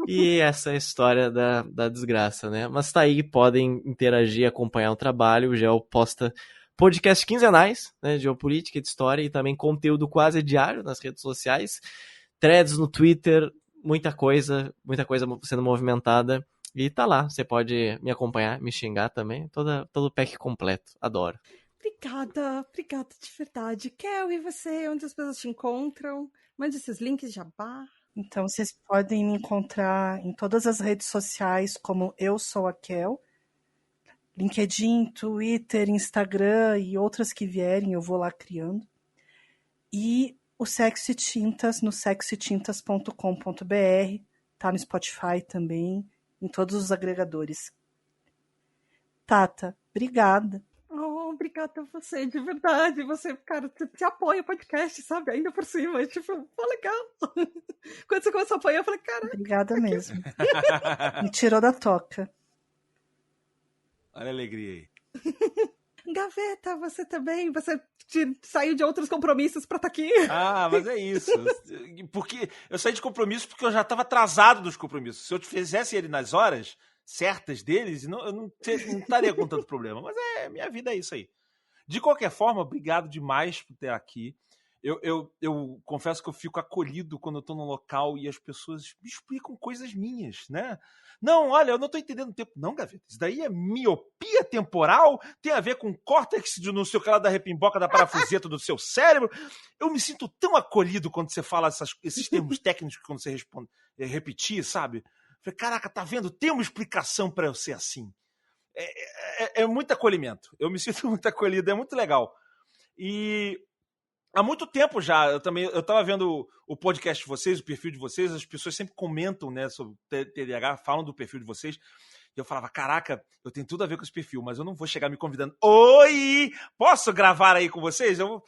e essa é a história da desgraça, né? Mas tá aí, podem interagir, acompanhar o trabalho, o Geo posta podcasts quinzenais, né, de geopolítica, de história, e também conteúdo quase diário nas redes sociais, threads no Twitter, muita coisa sendo movimentada, e tá lá, você pode me acompanhar, me xingar também, todo o pack completo, adoro. Obrigada de verdade. Kel, e você, onde as pessoas te encontram? Mande esses links, jabá. Então, vocês podem me encontrar em todas as redes sociais como Eu Sou a Kel, LinkedIn, Twitter, Instagram e outras que vierem, eu vou lá criando. E o Sexo e Tintas no sexoetintas.com.br, tá no Spotify também, em todos os agregadores. Tata, obrigada. Obrigada a você, de verdade. Você, cara, te apoia o podcast, sabe? Ainda por cima. Tipo, legal. Quando você começou a apoiar, eu falei, cara. Obrigada mesmo. Me tirou da toca. Olha a alegria aí. Gaveta, você também? Você saiu de outros compromissos pra estar aqui? Mas é isso. Porque eu saí de compromisso porque eu já estava atrasado dos compromissos. Se eu fizesse ele nas horas certas deles, eu não estaria com tanto problema. Mas minha vida é isso aí. De qualquer forma, obrigado demais por ter aqui. Eu confesso que eu fico acolhido quando eu estou num local e as pessoas me explicam coisas minhas, né? Não, olha, eu não estou entendendo o tempo. Não, Gaveta, isso daí é miopia temporal, tem a ver com córtex de não sei o que lá da repimboca da parafuseta do seu cérebro. Eu me sinto tão acolhido quando você fala esses termos técnicos, quando você repetir, sabe? Falei, caraca, tá vendo? Tem uma explicação para eu ser assim. É muito acolhimento. Eu me sinto muito acolhido, é muito legal. E há muito tempo já, eu estava vendo o podcast de vocês, o perfil de vocês, as pessoas sempre comentam, né, sobre TDAH, falam do perfil de vocês, e eu falava, caraca, eu tenho tudo a ver com esse perfil, mas eu não vou chegar me convidando. Oi, posso gravar aí com vocês? Eu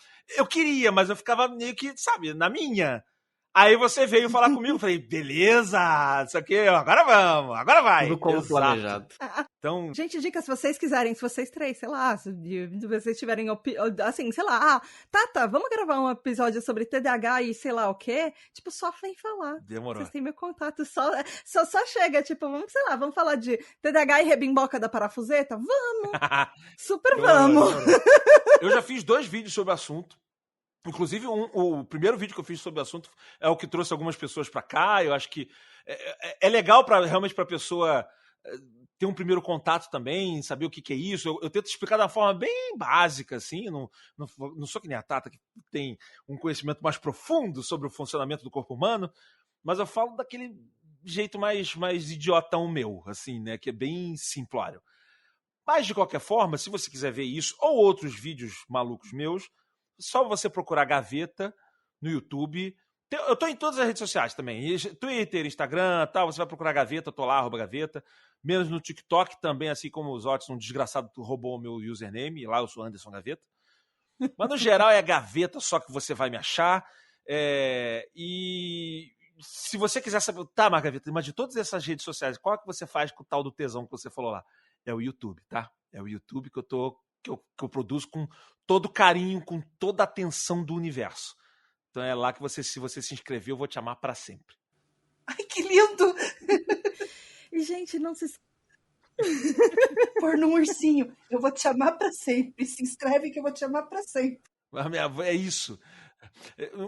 queria, mas eu ficava meio que, sabe, na minha. Aí você veio falar comigo, eu falei, beleza, isso aqui, agora vamos, agora vai. Tudo como planejado. Então, gente, dicas, se vocês quiserem, se vocês três, sei lá, se vocês tiverem, assim, sei lá, Tata, vamos gravar um episódio sobre TDAH e sei lá o quê? Tipo, só vem falar. Demorou. Vocês têm meu contato, só chega, tipo, vamos falar de TDAH e rebimboca da parafuseta? Vamos! Super vamos! Eu já fiz 2 vídeos sobre o assunto. Inclusive, o primeiro vídeo que eu fiz sobre o assunto é o que trouxe algumas pessoas para cá. Eu acho que é legal realmente para a pessoa ter um primeiro contato também, saber o que é isso. Eu tento explicar de uma forma bem básica, assim. Não sou que nem a Tata, que tem um conhecimento mais profundo sobre o funcionamento do corpo humano, mas eu falo daquele jeito mais idiotão meu, assim, né? Que é bem simplório. Mas, de qualquer forma, se você quiser ver isso ou outros vídeos malucos meus, só você procurar Gaveta no YouTube. Eu tô em todas as redes sociais também. Twitter, Instagram, tal. Você vai procurar Gaveta, eu tô lá, @Gaveta. Menos no TikTok também, assim como os Zottis, um desgraçado roubou o meu username. Lá eu sou Anderson Gaveta. Mas no geral é Gaveta, só que você vai me achar. E se você quiser saber... Tá, Margaveta, mas de todas essas redes sociais, qual é que você faz com o tal do tesão que você falou lá? É o YouTube, tá? É o YouTube que eu tô que eu produzo com todo carinho, com toda a atenção do universo. Então é lá que se você se inscrever, eu vou te amar para sempre. Ai, que lindo! E, gente, não se... Pôr num ursinho. Eu vou te amar para sempre. Se inscreve que eu vou te amar para sempre. É isso.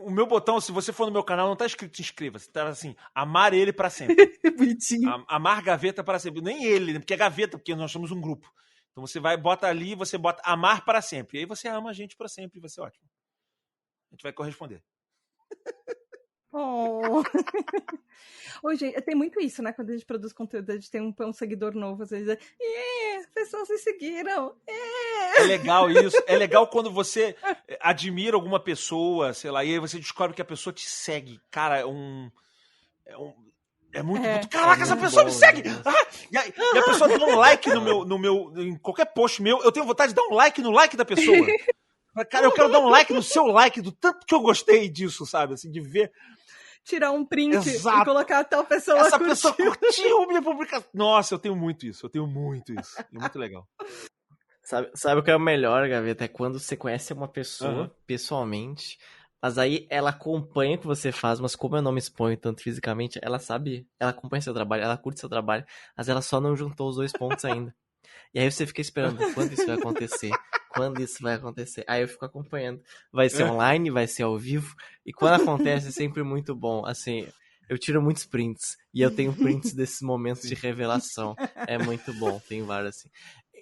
O meu botão, se você for no meu canal, não tá escrito inscreva-se. Tá assim, amar ele para sempre. Bonitinho. Amar Gaveta para sempre. Nem ele, porque é Gaveta, porque nós somos um grupo. Então você bota ali, você bota amar para sempre. E aí você ama a gente para sempre e vai ser ótimo. A gente vai corresponder. Oh. Ô, gente, tem muito isso, né? Quando a gente produz conteúdo, a gente tem um seguidor novo, às vezes as pessoas se seguiram. É legal isso. É legal quando você admira alguma pessoa, sei lá, e aí você descobre que a pessoa te segue. Cara, é muito. Caraca, essa pessoa me segue! E a pessoa dá um like em qualquer post meu. Eu tenho vontade de dar um like no like da pessoa. Cara, eu quero dar um like no seu like, do tanto que eu gostei disso, sabe? Assim, de ver. Tirar um print Exato. E colocar a tal pessoa. Essa pessoa curtiu minha publicação. Nossa, eu tenho muito isso. É muito legal. Sabe o que é o melhor, Gaveta? É quando você conhece uma pessoa pessoalmente, mas aí ela acompanha o que você faz, mas como eu não me exponho tanto fisicamente, ela acompanha seu trabalho, ela curte seu trabalho, mas ela só não juntou os 2 pontos ainda. E aí você fica esperando quando isso vai acontecer. Aí eu fico acompanhando. Vai ser online, vai ser ao vivo. E quando acontece é sempre muito bom. Assim, eu tiro muitos prints. E eu tenho prints desses momentos de revelação. É muito bom, tem vários assim.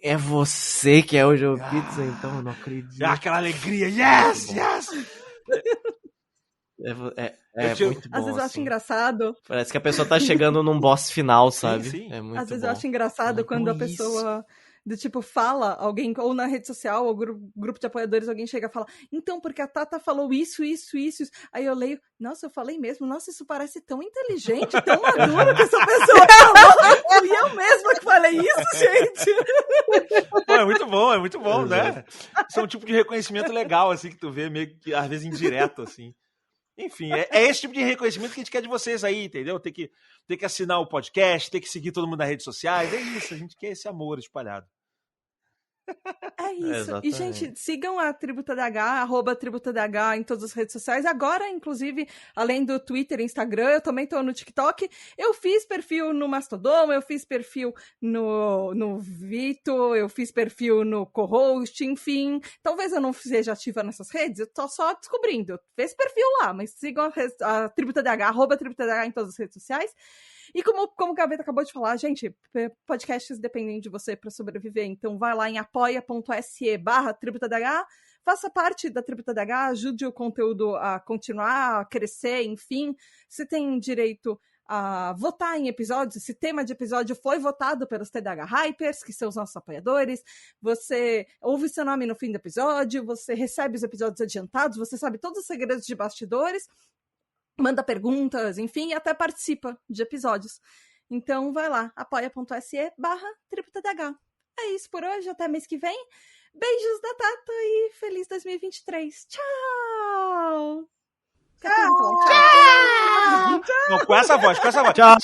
É você que é o Joe Pizza, então eu não acredito. Aquela alegria, yes! Muito bom. Às vezes eu acho engraçado. Parece que a pessoa tá chegando num boss final, sabe? Sim. É muito Às vezes bom. eu acho engraçado quando a pessoa do tipo fala, alguém, ou na rede social, ou grupo de apoiadores, alguém chega e fala, então, porque a Tata falou isso. Aí eu leio, nossa, eu falei mesmo, nossa, isso parece tão inteligente, tão maduro que essa pessoa falou. E eu mesma que falei isso, gente. Pô, é muito bom, né? Isso é um tipo de reconhecimento legal, assim, que tu vê meio que, às vezes, indireto, assim. Enfim, é esse tipo de reconhecimento que a gente quer de vocês aí, entendeu? Tem que assinar o podcast, tem que seguir todo mundo nas redes sociais, é isso, a gente quer esse amor espalhado. É isso. E, gente, sigam a @TributaDH, @TributaDH em todas as redes sociais. Agora, inclusive, além do Twitter e Instagram, eu também tô no TikTok. Eu fiz perfil no Mastodon, eu fiz perfil no Vito, eu fiz perfil no Co-Host, enfim. Talvez eu não seja ativa nessas redes, eu tô só descobrindo. Eu fiz perfil lá, mas sigam a TributaDH, @TributaDH em todas as redes sociais. E como o Gaveta acabou de falar, gente, podcasts dependem de você para sobreviver, então vai lá em apoia.se/TributaDH, faça parte da TributaDH, ajude o conteúdo a continuar, a crescer, enfim. Você tem direito a votar em episódios, esse tema de episódio foi votado pelos TDH Hypers, que são os nossos apoiadores, você ouve seu nome no fim do episódio, você recebe os episódios adiantados, você sabe todos os segredos de bastidores, manda perguntas, enfim, e até participa de episódios. Então, vai lá, apoia.se/TributaDH. É isso por hoje, até mês que vem. Beijos da Tata e feliz 2023. Tchau! Tchau! Não, com essa voz. Tchau!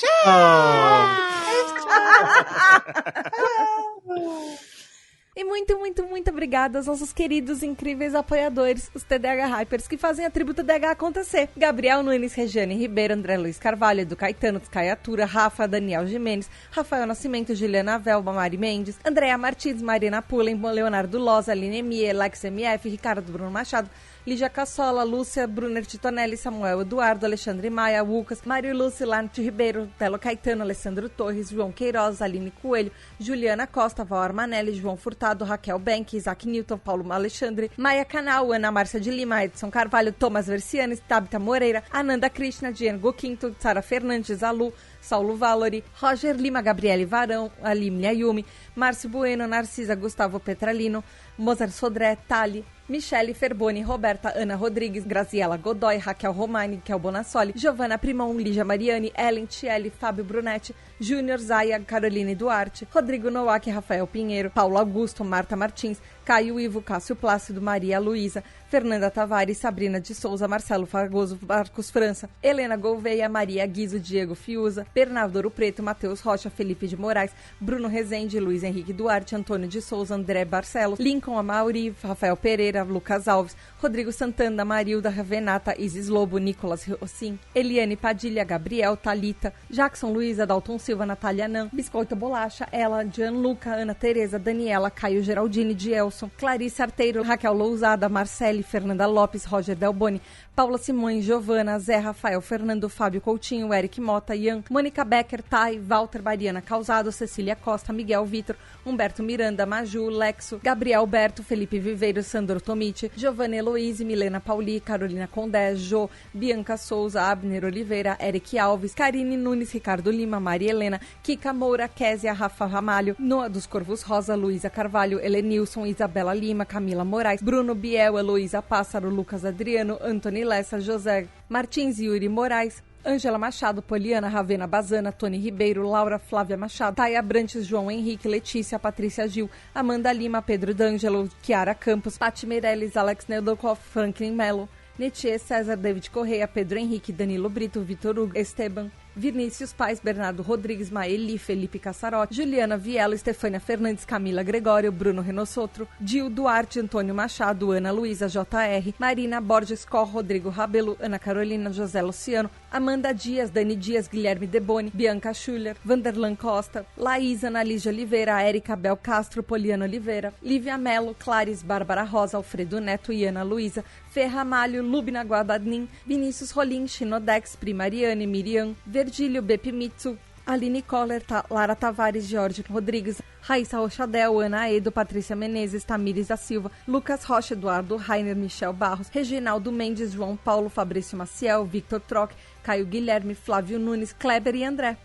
E muito, muito, muito obrigada aos nossos queridos, incríveis apoiadores, os TDH Hypers, que fazem a TributaDH acontecer. Gabriel Nunes, Regiane Ribeiro, André Luiz Carvalho, Edu Caetano, Tkaiatura, Rafa, Daniel Jimenez, Rafael Nascimento, Juliana Velba, Mari Mendes, Andréa Martins, Marina Pullen, Leonardo Loza, Aline Mie, Alex MF, Ricardo Bruno Machado, Lígia Cassola, Lúcia, Brunner Titonelli, Samuel Eduardo, Alexandre Maia, Lucas, Mário Lúcio, Lante Ribeiro, Telo Caetano, Alessandro Torres, João Queiroz, Aline Coelho, Juliana Costa, Val Armanelli, João Furtado, Raquel Benck, Isaac Newton, Paulo Alexandre, Maia Canal, Ana Márcia de Lima, Edson Carvalho, Thomas Versiani, Tabita Moreira, Ananda Krishna, Diego Quinto, Sara Fernandes, Alu, Saulo Valori, Roger Lima, Gabriele Varão, Aline Ayumi, Márcio Bueno, Narcisa, Gustavo Petralino, Mozart Sodré, Tali, Michele Ferboni, Roberta Ana Rodrigues, Graziela Godoy, Raquel Romani, Kel Bonassoli, Giovana Primão, Lígia Mariani, Ellen Tielli, Fábio Brunetti, Júnior Zaya, Caroline Duarte, Rodrigo Nowak, Rafael Pinheiro, Paulo Augusto, Marta Martins, Caio Ivo, Cássio Plácido, Maria Luísa, Fernanda Tavares, Sabrina de Souza, Marcelo Fragoso, Marcos França, Helena Gouveia, Maria Guizo, Diego Fiuza, Bernardo Ouro Preto, Matheus Rocha, Felipe de Moraes, Bruno Rezende, Luiz Henrique Duarte, Antônio de Souza, André Barcelos, Lincoln Amauri, Rafael Pereira, Lucas Alves, Rodrigo Santana, Marilda Ravenata, Isis Lobo, Nicolas Rossim, Eliane Padilha, Gabriel, Talita, Jackson Luiza, Dalton Silva, Natália Nan, Biscoito Bolacha, Ela, Gianluca, Ana Tereza, Daniela, Caio Geraldini, Dielson, Clarice Arteiro, Raquel Lousada, Marcele, Fernanda Lopes, Roger Delboni, Paula Simões, Giovana, Zé Rafael, Fernando, Fábio Coutinho, Eric Mota, Ian, Mônica Becker, Thay, Walter Bariana Causado, Cecília Costa, Miguel Vitor, Humberto Miranda, Maju, Lexo, Gabriel Alberto, Felipe Viveiro, Sandro Tomiti, Giovanna Heloíse, Milena Pauli, Carolina Condé, Jo, Bianca Souza, Abner Oliveira, Eric Alves, Karine Nunes, Ricardo Lima, Maria Helena, Kika Moura, Késia, Rafa Ramalho, Noa dos Corvos Rosa, Luísa Carvalho, Helenilson, Isabela Lima, Camila Moraes, Bruno Biel, Heloísa Pássaro, Lucas Adriano, Antony Lessa, José Martins, Yuri Moraes, Ângela Machado, Poliana, Ravena Bazana, Tony Ribeiro, Laura Flávia Machado, Taia Brantes, João Henrique, Letícia, Patrícia Gil, Amanda Lima, Pedro D'Angelo, Chiara Campos, Pati Meirelles, Alex Neudokov, Franklin Mello, Netier, César, David Correia, Pedro Henrique, Danilo Brito, Vitor Hugo, Esteban, Vinícius Pais, Bernardo Rodrigues, Maeli, Felipe Cassarotti, Juliana Vielo, Estefânia Fernandes, Camila Gregório, Bruno Renossotro, Gil Duarte, Antônio Machado, Ana Luísa, JR, Marina Borges Cor, Rodrigo Rabelo, Ana Carolina, José Luciano, Amanda Dias, Dani Dias, Guilherme Deboni, Bianca Schuller, Vanderlan Costa, Laís, Analígia Oliveira, Érica Bel Castro, Poliana Oliveira, Lívia Melo, Clares, Bárbara Rosa, Alfredo Neto e Ana Luísa, Ferra Malho, Lubna Guadanin, Vinícius Rolim, Chinodex, Primariane, Miriam, Verdílio, Bepimitsu, Aline Coller, Lara Tavares, Jorge Rodrigues, Raíssa Rochadel, Ana Edo, Patrícia Menezes, Tamires da Silva, Lucas Rocha, Eduardo Rainer, Michel Barros, Reginaldo Mendes, João Paulo, Fabrício Maciel, Victor Troc, Caio Guilherme, Flávio Nunes, Kleber e André.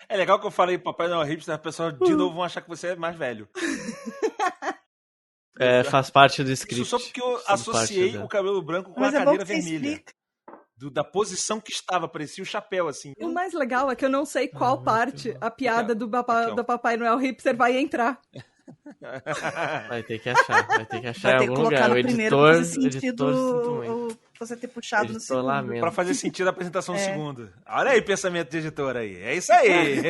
É legal que eu falei Papai Noel hipster, as pessoas de novo vão achar que você é mais velho. Faz parte do script. Isso só porque eu associei o cabelo branco com a cadeira vermelha. Da posição que estava, parecia o chapéu, assim. O mais legal é que eu não sei qual parte a piada do Papai Noel hipster vai entrar. Vai ter que achar Vai ter em algum que colocar lugar. no O primeiro editor, pra fazer sentido você ter puxado no segundo. Lamento. Pra fazer sentido a apresentação do segundo. Olha aí, pensamento de editor aí. É isso aí.